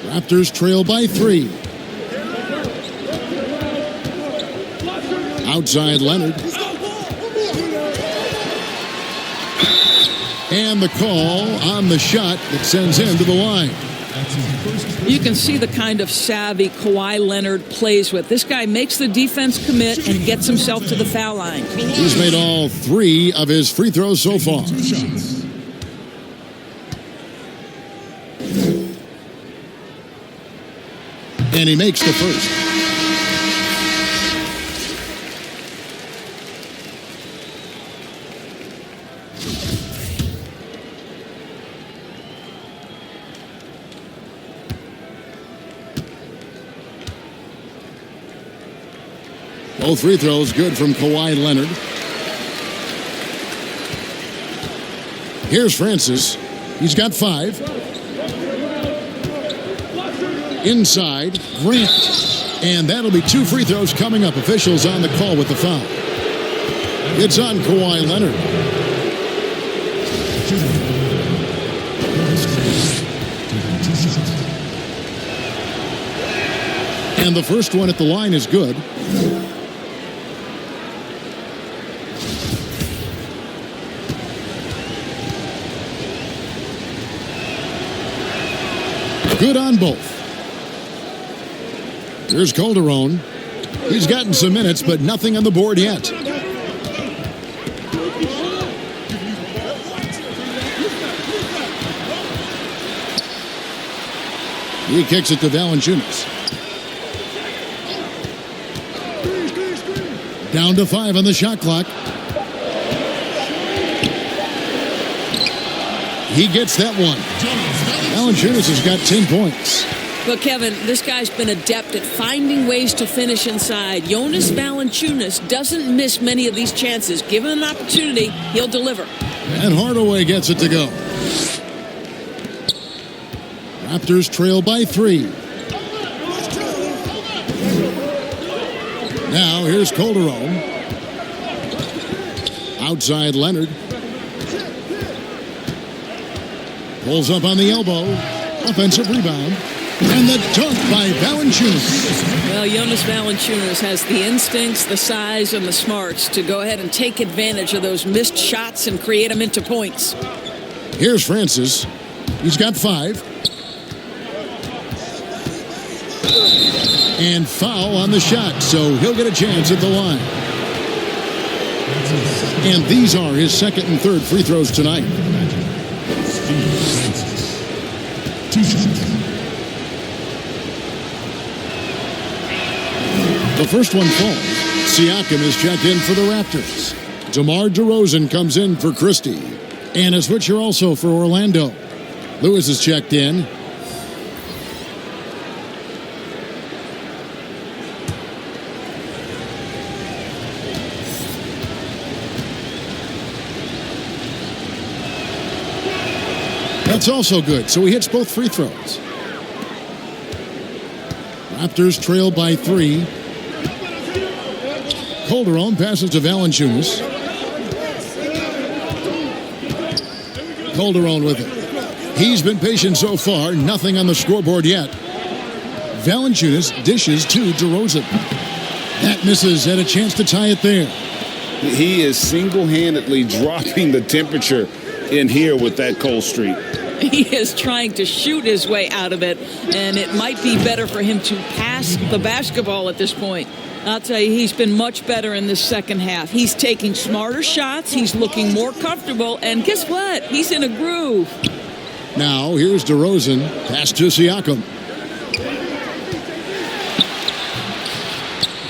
Raptors trail by 3. Outside Leonard. And the call on the shot that sends him to the line. You can see the kind of savvy Kawhi Leonard plays with. This guy makes the defense commit and gets himself to the foul line. He's made all 3 of his free throws so far. And he makes the first. Both free throws good from Kawhi Leonard. Here's Francis. He's got 5. Inside, Grant. And that'll be 2 free throws coming up. Officials on the call with the foul. It's on Kawhi Leonard. And the first one at the line is good. Good on both. Here's Calderon. He's gotten some minutes, but nothing on the board yet. He kicks it to Valanciunas. Down to 5 on the shot clock. He gets that one. Valanciunas has got 10 points. Well, Kevin, this guy's been adept at finding ways to finish inside. Jonas Valanciunas doesn't miss many of these chances. Given an opportunity, he'll deliver. And Hardaway gets it to go. Raptors trail by 3. Now here's Calderon. Outside Leonard. Pulls up on the elbow. Offensive rebound. And the dunk by Valanciunas. Well, Jonas Valanciunas has the instincts, the size, and the smarts to go ahead and take advantage of those missed shots and create them into points. Here's Francis. He's got 5. And foul on the shot, so he'll get a chance at the line. And these are his second and third free throws tonight. The first one falls. Siakam is checked in for the Raptors. DeMar DeRozan comes in for Christie. And a switcher also for Orlando. Lewis is checked in. That's also good, so he hits both free throws. Raptors trail by 3. Calderon passes to Valanciunas. Calderon with it. He's been patient so far, nothing on the scoreboard yet. Valanciunas dishes to DeRozan. That misses, had a chance to tie it there. He is single-handedly dropping the temperature in here with that cold streak. He is trying to shoot his way out of it, and it might be better for him to pass the basketball at this point. I'll tell you, he's been much better in this second half. He's taking smarter shots. He's looking more comfortable, and guess what? He's in a groove. Now, here's DeRozan. Pass to Siakam.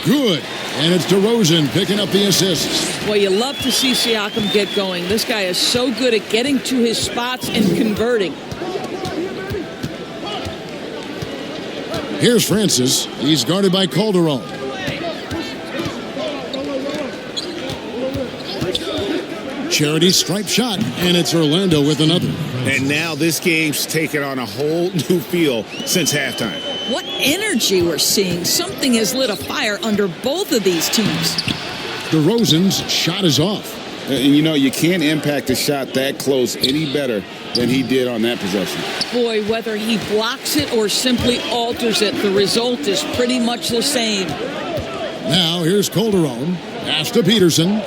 Good. And it's DeRozan picking up the assists. Well, you love to see Siakam get going. This guy is so good at getting to his spots and converting. Here's Francis. He's guarded by Calderon. Charity stripe shot, and it's Orlando with another. And now this game's taken on a whole new feel since halftime. What energy we're seeing. Something has lit a fire under both of these teams. DeRozan's shot is off. And you know, you can't impact a shot that close any better than he did on that possession. Boy, whether he blocks it or simply alters it, the result is pretty much the same. Now here's Calderon. Pass to Peterson.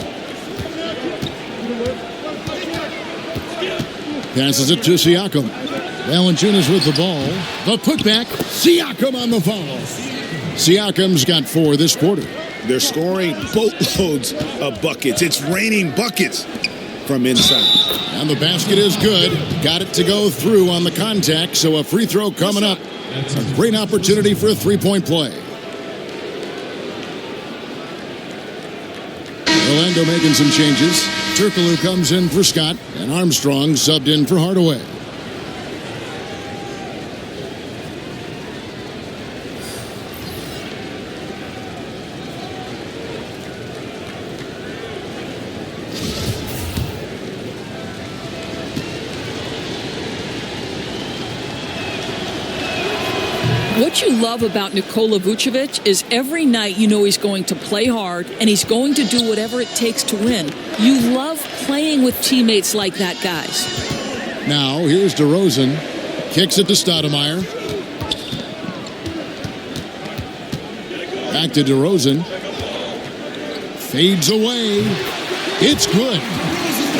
Passes it to Siakam. Valanciunas with the ball. The putback. Siakam on the foul. Siakam's got 4 this quarter. They're scoring boatloads of buckets. It's raining buckets from inside. And the basket is good. Got it to go through on the contact, so a free throw coming up. A great opportunity for a three-point play. Orlando making some changes. Turkoglu comes in for Scott, and Armstrong subbed in for Hardaway. What you love about Nikola Vucevic is every night you know he's going to play hard and he's going to do whatever it takes to win. You love playing with teammates like that, guys. Now, here's DeRozan. Kicks it to Stoudemire. Back to DeRozan. Fades away. It's good.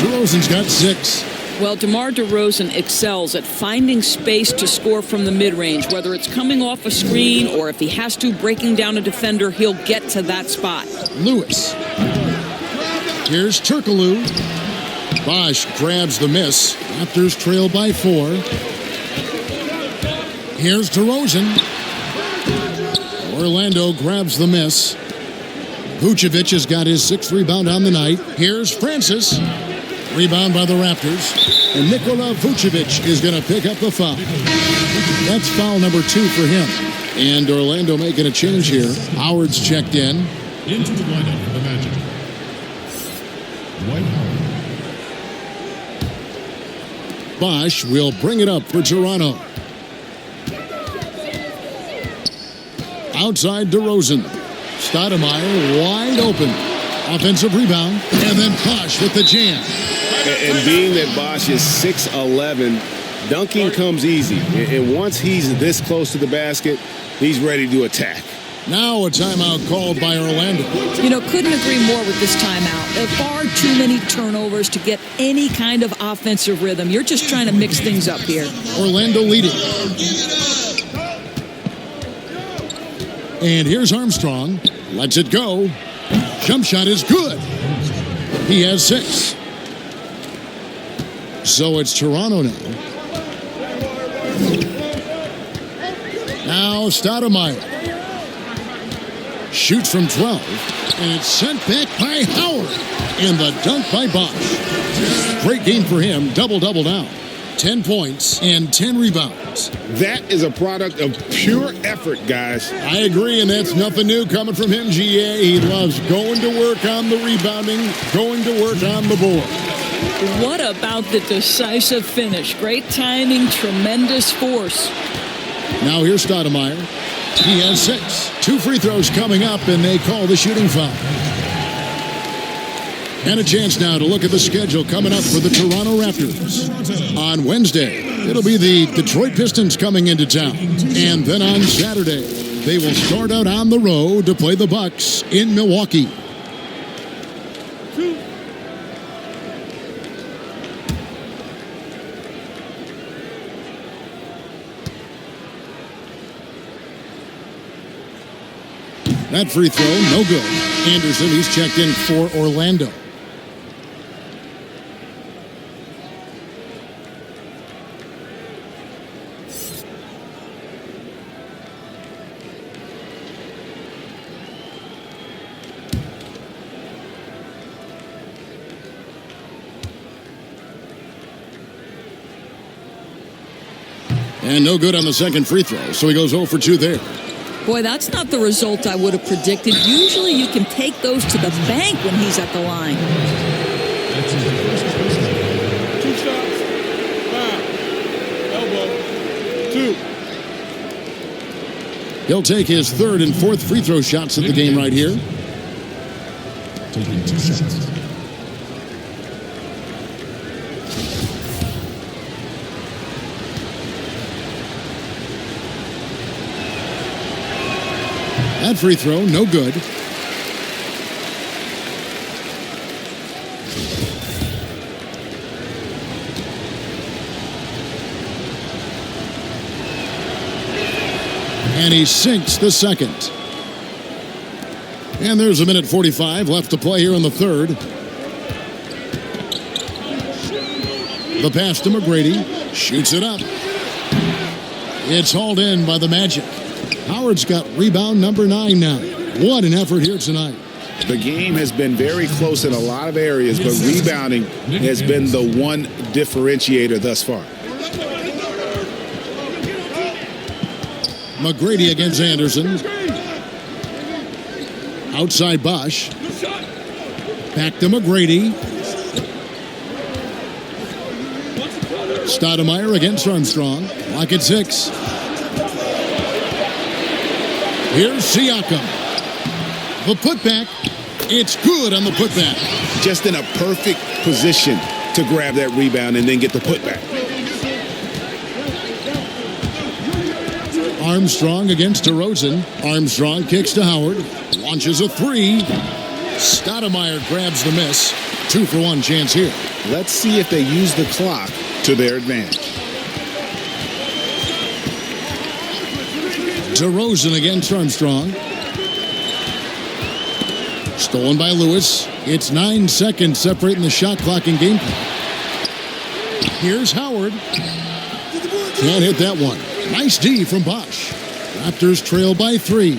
DeRozan's got 6. Well, DeMar DeRozan excels at finding space to score from the mid-range, whether it's coming off a screen or if he has to, breaking down a defender, he'll get to that spot. Lewis. Here's Turkoglu. Bosch grabs the miss. Raptors trail by 4. Here's DeRozan. Orlando grabs the miss. Vucevic has got his 6th rebound on the night. Here's Francis. Rebound by the Raptors. And Nikola Vucevic is going to pick up the foul. That's foul number 2 for him. And Orlando making a change here. Howard's checked in. Into the lineup for the Magic. Dwight Howard. Bosch will bring it up for Toronto. Outside DeRozan. Stoudemire wide open. Offensive rebound. And then Bosch with the jam. And being that Bosch is 6'11", dunking comes easy. And once he's this close to the basket, he's ready to attack. Now a timeout called by Orlando. You know, couldn't agree more with this timeout. There are far too many turnovers to get any kind of offensive rhythm. You're just trying to mix things up here. Orlando leading. And here's Armstrong. Lets it go. Jump shot is good. He has 6. So it's Toronto now. Now Stoudemire. Shoots from 12. And it's sent back by Howard. And the dunk by Bosch. Great game for him. Double-double now. 10 points and 10 rebounds. That is a product of pure effort, guys. I agree, and that's nothing new coming from him, GA. He loves going to work on the rebounding, going to work on the board. What about the decisive finish? Great timing, tremendous force. Now here's Stoudemire. He has 6. 2 free throws coming up, and they call the shooting foul. And a chance now to look at the schedule coming up for the Toronto Raptors. On Wednesday, it'll be the Detroit Pistons coming into town. And then on Saturday, they will start out on the road to play the Bucks in Milwaukee. That free throw, no good. Anderson, he's checked in for Orlando. And no good on the second free throw, so he goes 0 for 2 there. Boy, that's not the result I would have predicted. Usually you can take those to the bank when he's at the line. 2 shots. 5. Elbow. 2. He'll take his 3rd and 4th free throw shots of the game right here. Taking 2 shots. That free throw, no good. And he sinks the second. And there's a minute 45 left to play here in the 3rd. The pass to McGrady. Shoots it up. It's hauled in by the Magic. Howard's got rebound number 9 now. What an effort here tonight. The game has been very close in a lot of areas, but rebounding has been the one differentiator thus far. McGrady against Anderson. Outside Bosch. Back to McGrady. Stoudemire against Armstrong. Lock at 6. Here's Siakam. The putback. It's good on the putback. Just in a perfect position to grab that rebound and then get the putback. Armstrong against DeRozan. Armstrong kicks to Howard. Launches a 3. Stoudemire grabs the miss. 2 for 1 chance here. Let's see if they use the clock to their advantage. DeRozan against Armstrong. Stolen by Lewis. It's 9 seconds separating the shot clock and game clock. Here's Howard. Can't hit that one. Nice D from Bosch. Raptors trail by 3.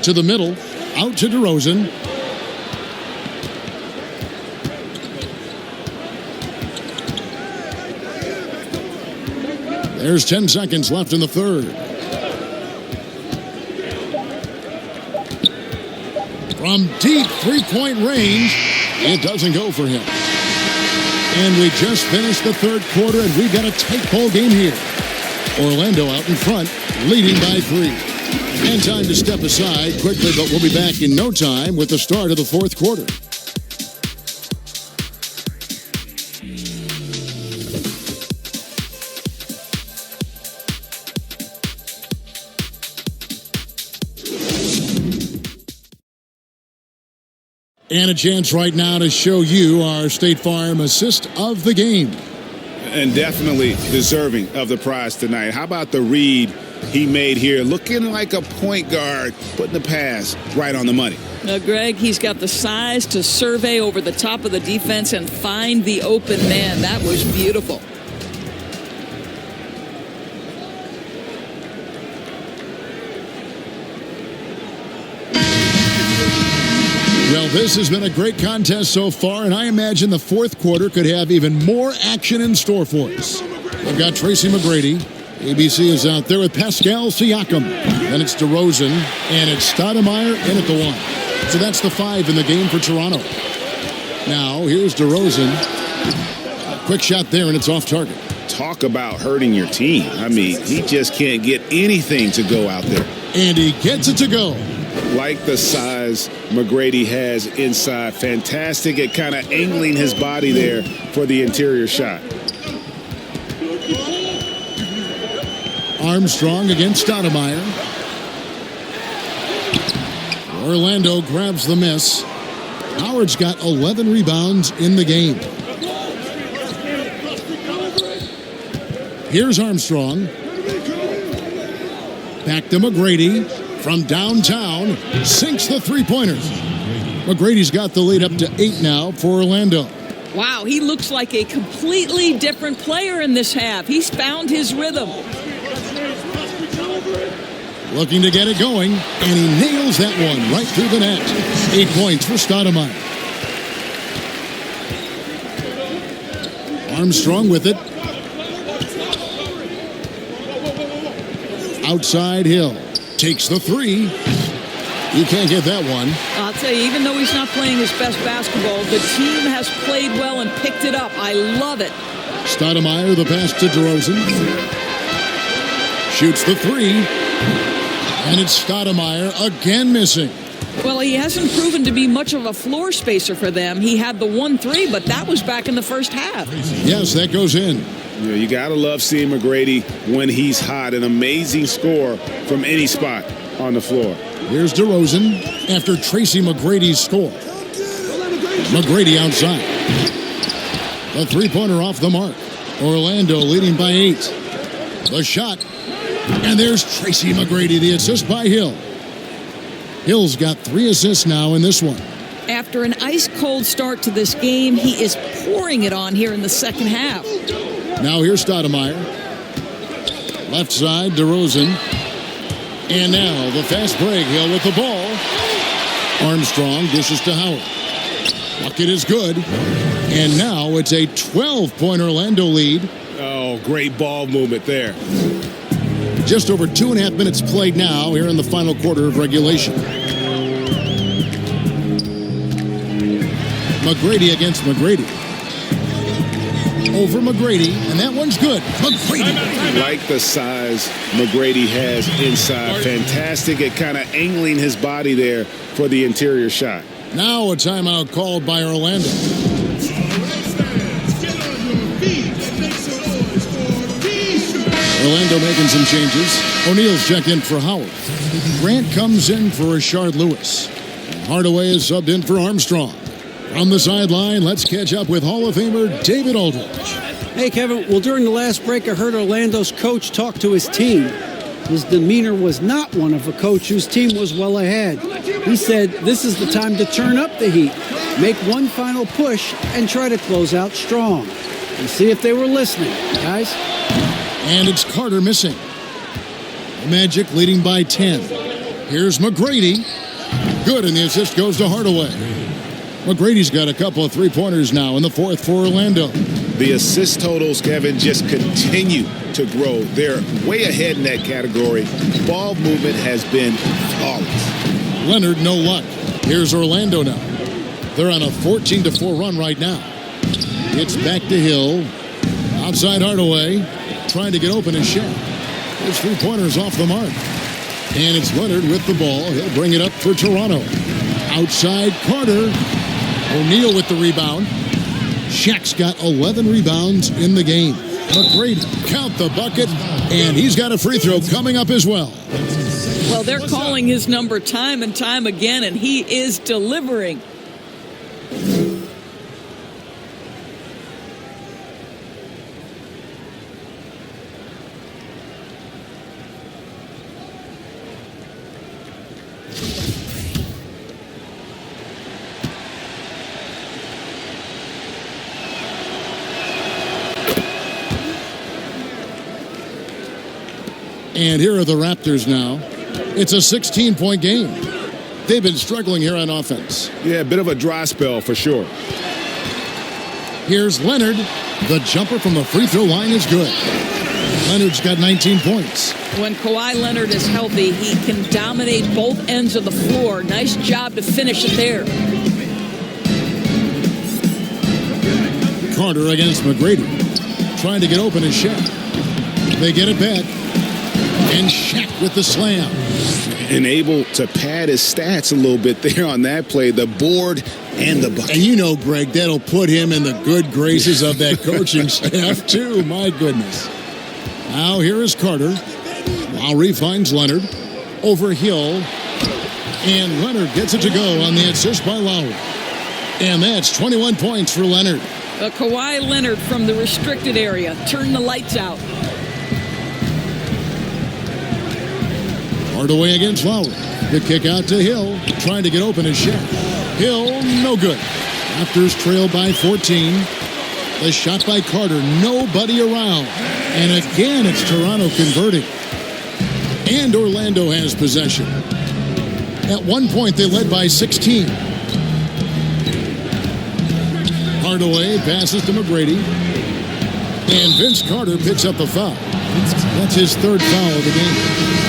To the middle. Out to DeRozan. There's 10 seconds left in the 3rd. From deep three-point range, it doesn't go for him. And we just finished the 3rd quarter, and we've got a tight ball game here. Orlando out in front, leading by 3. And time to step aside quickly, but we'll be back in no time with the start of the 4th quarter. And a chance right now to show you our State Farm assist of the game. And definitely deserving of the prize tonight. How about the read he made here, looking like a point guard, putting the pass right on the money. Now, Greg, he's got the size to survey over the top of the defense and find the open man. That was beautiful. Well, this has been a great contest so far, and I imagine the fourth quarter could have even more action in store for us. We've got Tracy McGrady. ABC is out there with Pascal Siakam. Then it's DeRozan, and it's Stoudemire in at the 1. So that's the 5 in the game for Toronto. Now, here's DeRozan. Quick shot there, and it's off target. Talk about hurting your team. I mean, he just can't get anything to go out there. And he gets it to go. Like the size McGrady has inside. Fantastic at kind of angling his body there for the interior shot. Armstrong against Stoudemire. Orlando grabs the miss. Howard's got 11 rebounds in the game. Here's Armstrong. Back to McGrady from downtown. Sinks the three-pointers. McGrady's got the lead up to 8 now for Orlando. Wow, he looks like a completely different player in this half. He's found his rhythm. Looking to get it going, and he nails that one right through the net. 8 points for Stoudemire. Armstrong with it. Outside Hill. Takes the 3. You can't get that one. I'll tell you, even though he's not playing his best basketball, the team has played well and picked it up. I love it. Stoudemire, the pass to DeRozan. Shoots the 3. And it's Stoudemire again missing. Well, he hasn't proven to be much of a floor spacer for them. He had the 1-3, but that was back in the first half. Yes, that goes in. Yeah, you got to love seeing McGrady when he's hot. An amazing score from any spot on the floor. Here's DeRozan after Tracy McGrady's score. McGrady outside. The three-pointer off the mark. Orlando leading by 8. The shot. And there's Tracy McGrady, the assist by Hill. Hill's got 3 assists now in this one. After an ice-cold start to this game, he is pouring it on here in the second half. Now here's Stoudemire. Left side, DeRozan. And now the fast break. Hill with the ball. Armstrong dishes to Howard. Bucket is good. And now it's a 12-point Orlando lead. Oh, great ball movement there. Just over 2.5 minutes played now here in the final quarter of regulation. McGrady against McGrady. Over McGrady, and that one's good. McGrady. Like the size McGrady has inside. Fantastic at kind of angling his body there for the interior shot. Now a timeout called by Orlando. Orlando making some changes. O'Neal's checked in for Howard. Grant comes in for Rashard Lewis. Hardaway is subbed in for Armstrong. From the sideline, let's catch up with Hall of Famer David Aldridge. Hey, Kevin. Well, during the last break, I heard Orlando's coach talk to his team. His demeanor was not one of a coach whose team was well ahead. He said, this is the time to turn up the heat, make one final push, and try to close out strong. And see if they were listening, guys. And it's Carter missing. The Magic leading by 10. Here's McGrady. Good, and the assist goes to Hardaway. McGrady's got a couple of three-pointers now in the fourth for Orlando. The assist totals, Kevin, just continue to grow. They're way ahead in that category. Ball movement has been flawless. Leonard, no luck. Here's Orlando now. They're on a 14-4 run right now. It's back to Hill. Outside Hardaway. Trying to get open his shot. His three-pointer's off the mark. And it's Leonard with the ball. He'll bring it up for Toronto. Outside Carter. O'Neal with the rebound. Shaq's got 11 rebounds in the game. McGrady, count the bucket, and he's got a free throw coming up as well. Well, they're calling his number time and time again, and he is delivering. And here are the Raptors now. It's a 16-point game. They've been struggling here on offense. Yeah, a bit of a dry spell for sure. Here's Leonard. The jumper from the free throw line is good. Leonard's got 19 points. When Kawhi Leonard is healthy, he can dominate both ends of the floor. Nice job to finish it there. Carter against McGrady. Trying to get open is Shaq. They get it back. And Shaq with the slam. And able to pad his stats a little bit there on that play. The board and the bucket. And you know, Greg, that'll put him in the good graces of that coaching staff, too. My goodness. Now here is Carter. Lowry finds Leonard. Over Hill. And Leonard gets it to go on the assist by Lowry. And that's 21 points for Leonard. Kawhi Leonard from the restricted area. Turn the lights out. Hardaway against Lowry. The kick out to Hill. Trying to get open is Shaq. Hill, no good. Raptors trail by 14. The shot by Carter. Nobody around. And again, it's Toronto converting. And Orlando has possession. At one point, they led by 16. Hardaway passes to McGrady. And Vince Carter picks up the foul. That's his third foul of the game.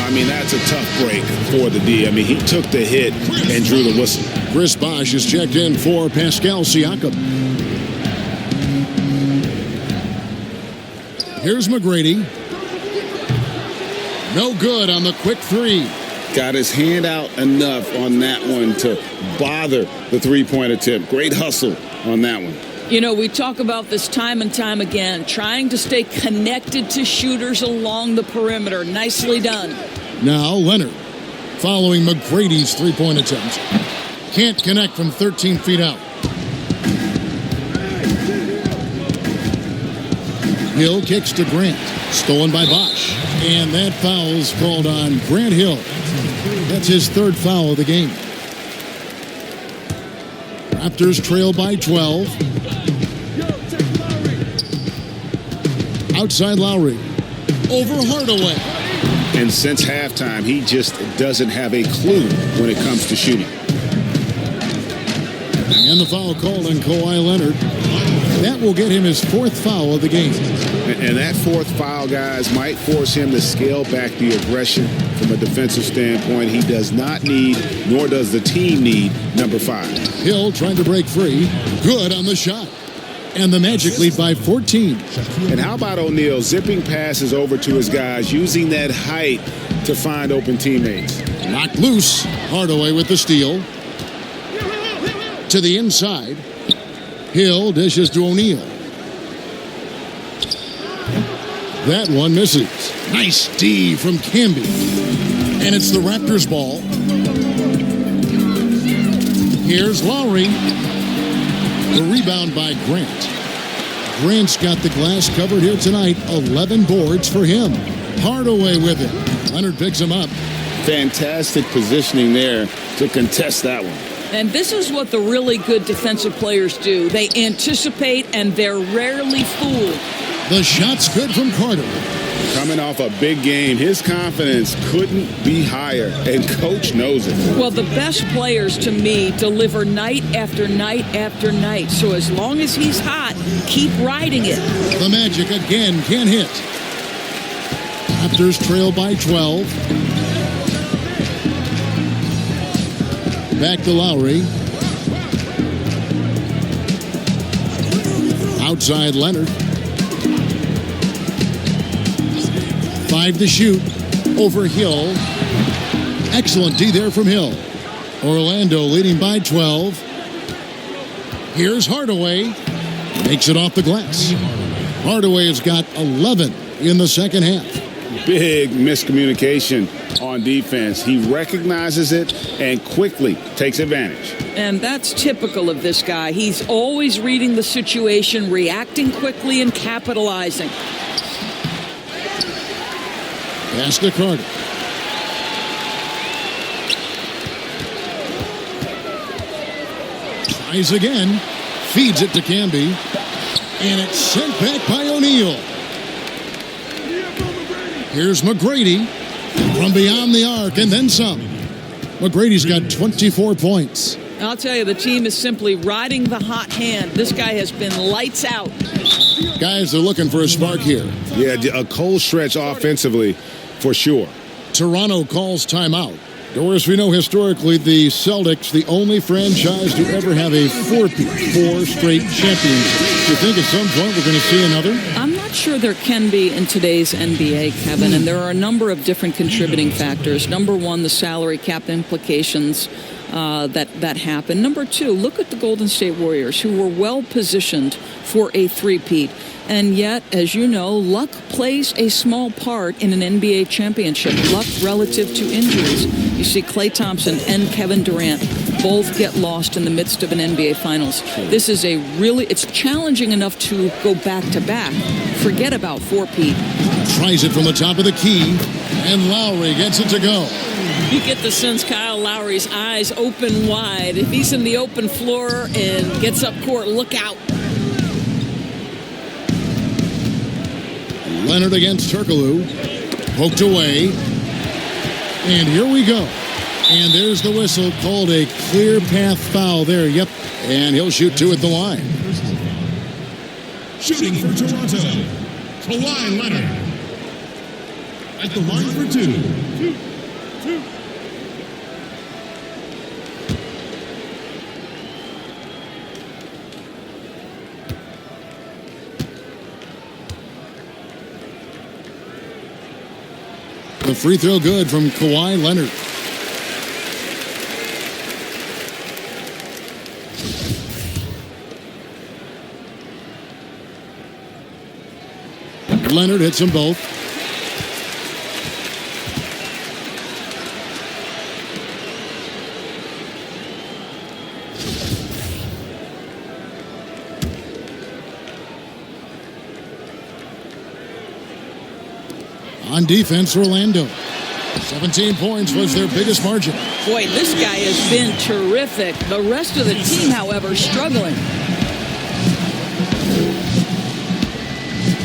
I mean, that's a tough break for the D. I mean, he took the hit and drew the whistle. Chris Bosh is checked in for Pascal Siakam. Here's McGrady. No good on the quick three. Got his hand out enough on that one to bother the three-point attempt. Great hustle on that one. You know, we talk about this time and time again, trying to stay connected to shooters along the perimeter. Nicely done. Now Leonard, following McGrady's three-point attempt. Can't connect from 13 feet out. Hill kicks to Grant. Stolen by Bosh. And that foul is called on Grant Hill. That's his third foul of the game. Raptors trail by 12. Outside Lowry. Over Hardaway. And since halftime, he just doesn't have a clue when it comes to shooting. And the foul called on Kawhi Leonard. That will get him his fourth foul of the game. And that fourth foul, guys, might force him to scale back the aggression from a defensive standpoint. He does not need, nor does the team need, number 5. Hill trying to break free. Good on the shot. And the Magic lead by 14. And how about O'Neal zipping passes over to his guys, using that height to find open teammates. Knocked loose. Hardaway with the steal. To the inside. Hill dishes to O'Neal. That one misses. Nice D from Camby. And it's the Raptors' ball. Here's Lowry. The rebound by Grant. Grant's got the glass covered here tonight. 11 boards for him. Hardaway with it. Leonard picks him up. Fantastic positioning there to contest that one. And this is what the really good defensive players do. They anticipate, and they're rarely fooled. The shot's good from Carter. Coming off a big game, his confidence couldn't be higher, and Coach knows it. Well, the best players, to me, deliver night after night after night. So as long as he's hot, keep riding it. The Magic again can't hit. Raptors trail by 12. Back to Lowry. Outside Leonard. 5 to shoot. Over Hill. Excellent D there from Hill. Orlando leading by 12. Here's Hardaway. Makes it off the glass. Hardaway has got 11 in the second half. Big miscommunication on defense. He recognizes it and quickly takes advantage. And that's typical of this guy. He's always reading the situation, reacting quickly, and capitalizing. Pass to Carter. Tries again. Feeds it to Camby. And it's sent back by O'Neal. Here's McGrady. From beyond the arc and then some. McGrady's got 24 points. I'll tell you, the team is simply riding the hot hand. This guy has been lights out. Guys are looking for a spark here. Yeah, a cold stretch offensively for sure. Toronto calls timeout. Doris, we know historically the Celtics, the only franchise to ever have a four-straight championship. Do you think at some point we're going to see another? I'm not sure there can be in today's NBA, Kevin, and there are a number of different contributing factors. Number one, the salary cap implications that happen. Number two, look at the Golden State Warriors, who were well positioned for a three-peat. And yet, as you know, luck plays a small part in an NBA championship. Luck relative to injuries. You see Klay Thompson and Kevin Durant both get lost in the midst of an NBA Finals. This is it's challenging enough to go back-to-back. Forget about four-peat. Tries it from the top of the key, and Lowry gets it to go. You get the sense Kyle Lowry's eyes open wide. If he's in the open floor and gets up court, look out. Leonard against Turkoglu. Poked away. And here we go. And there's the whistle. Called a clear path foul there. Yep. And he'll shoot two at the line. Shooting for Toronto, Kawhi Leonard. At the line for two. The free throw good from Kawhi Leonard. Leonard hits them both. On defense, Orlando. 17 points was their biggest margin. Boy, this guy has been terrific. The rest of the team, however, struggling.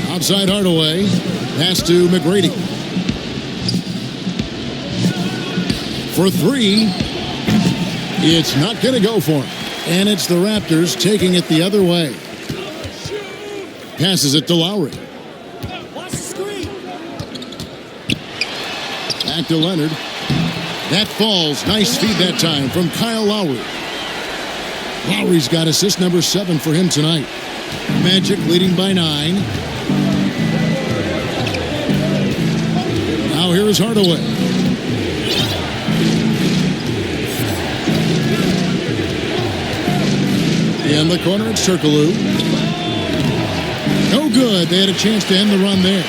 Outside Hardaway. Pass to McGrady. For three. It's not going to go for him. And it's the Raptors taking it the other way. Passes it to Lowry. Back to Leonard. That falls. Nice feed that time from Kyle Lowry. Lowry's got assist number 7 for him tonight. Magic leading by 9. Now here is Hardaway. In the corner, it's Turkoglu. No good. They had a chance to end the run there.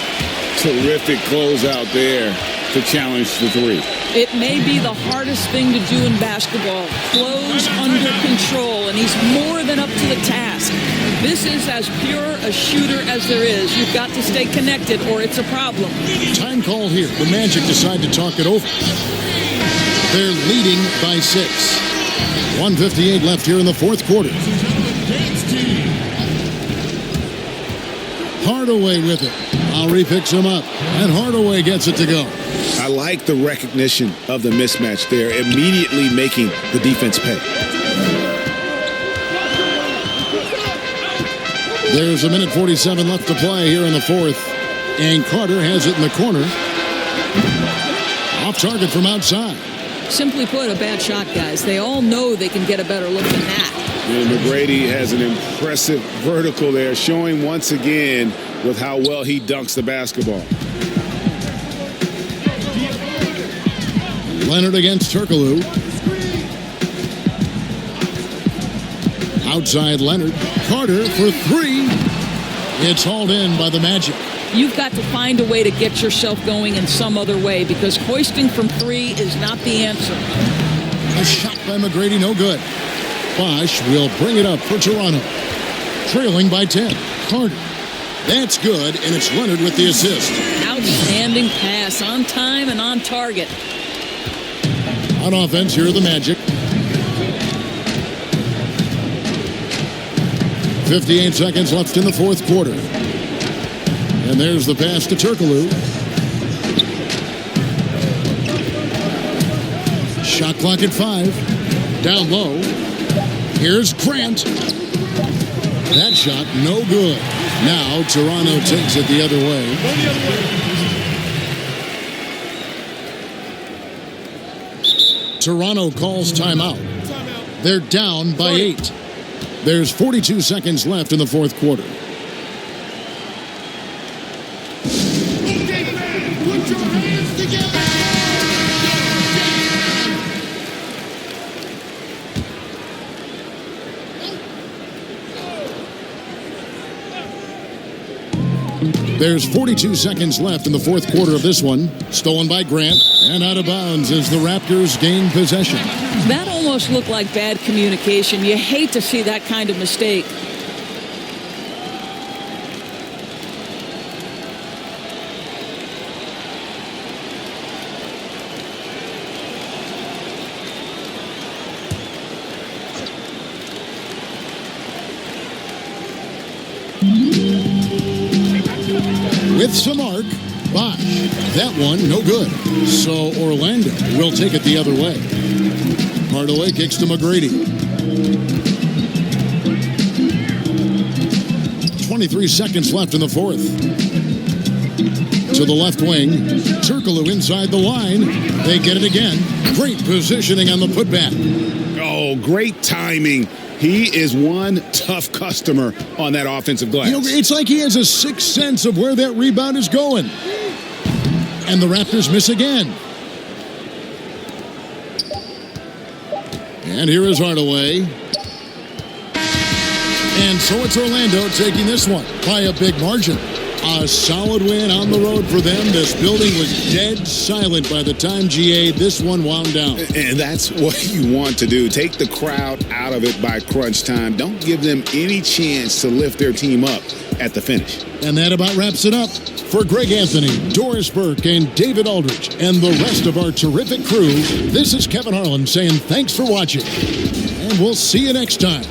Terrific closeout there to challenge the three. It may be the hardest thing to do in basketball. Close under control, and he's more than up to the task. This is as pure a shooter as there is. You've got to stay connected or it's a problem. Time call here. The Magic decide to talk it over. They're leading by 6. 1:58 left here in the fourth quarter. Hardaway with it. Lowry picks him up, and Hardaway gets it to go. I like the recognition of the mismatch there, immediately making the defense pay. There's 1:47 left to play here in the fourth, and Carter has it in the corner. Off target from outside. Simply put, a bad shot, guys. They all know they can get a better look than that. And McGrady has an impressive vertical there, showing once again with how well he dunks the basketball. Leonard against Turkoglu. Outside Leonard. Carter for 3. It's hauled in by the Magic. You've got to find a way to get yourself going in some other way because hoisting from 3 is not the answer. A shot by McGrady, no good. Bosch will bring it up for Toronto. Trailing by 10. Carter. That's good, and it's Leonard with the assist. Outstanding pass, on time and on target. On offense, here are the Magic. 58 seconds left in the fourth quarter. And there's the pass to Turkoglu. Shot clock at 5. Down low. Here's Grant. That shot, no good. Now Toronto takes it the other way. Toronto calls timeout. They're down by 8. There's 42 seconds left in the fourth quarter. Put your hands together. There's 42 seconds left in the fourth quarter of this one. Stolen by Grant and out of bounds as the Raptors gain possession. That almost looked like bad communication. You hate to see that kind of mistake. With some arc, Bosch. That one, no good. So Orlando will take it the other way. Hardaway kicks to McGrady. 23 seconds left in the fourth. To the left wing. Turkoglu inside the line. They get it again. Great positioning on the putback. Oh, great timing. He is one tough customer on that offensive glass. You know, it's like he has a sixth sense of where that rebound is going. And the Raptors miss again. And here is Hardaway. And so it's Orlando taking this one by a big margin. A solid win on the road for them. This building was dead silent by the time this one wound down. And that's what you want to do. Take the crowd out of it by crunch time. Don't give them any chance to lift their team up at the finish. And that about wraps it up. For Greg Anthony, Doris Burke, and David Aldridge, and the rest of our terrific crew, this is Kevin Harlan saying thanks for watching. And we'll see you next time.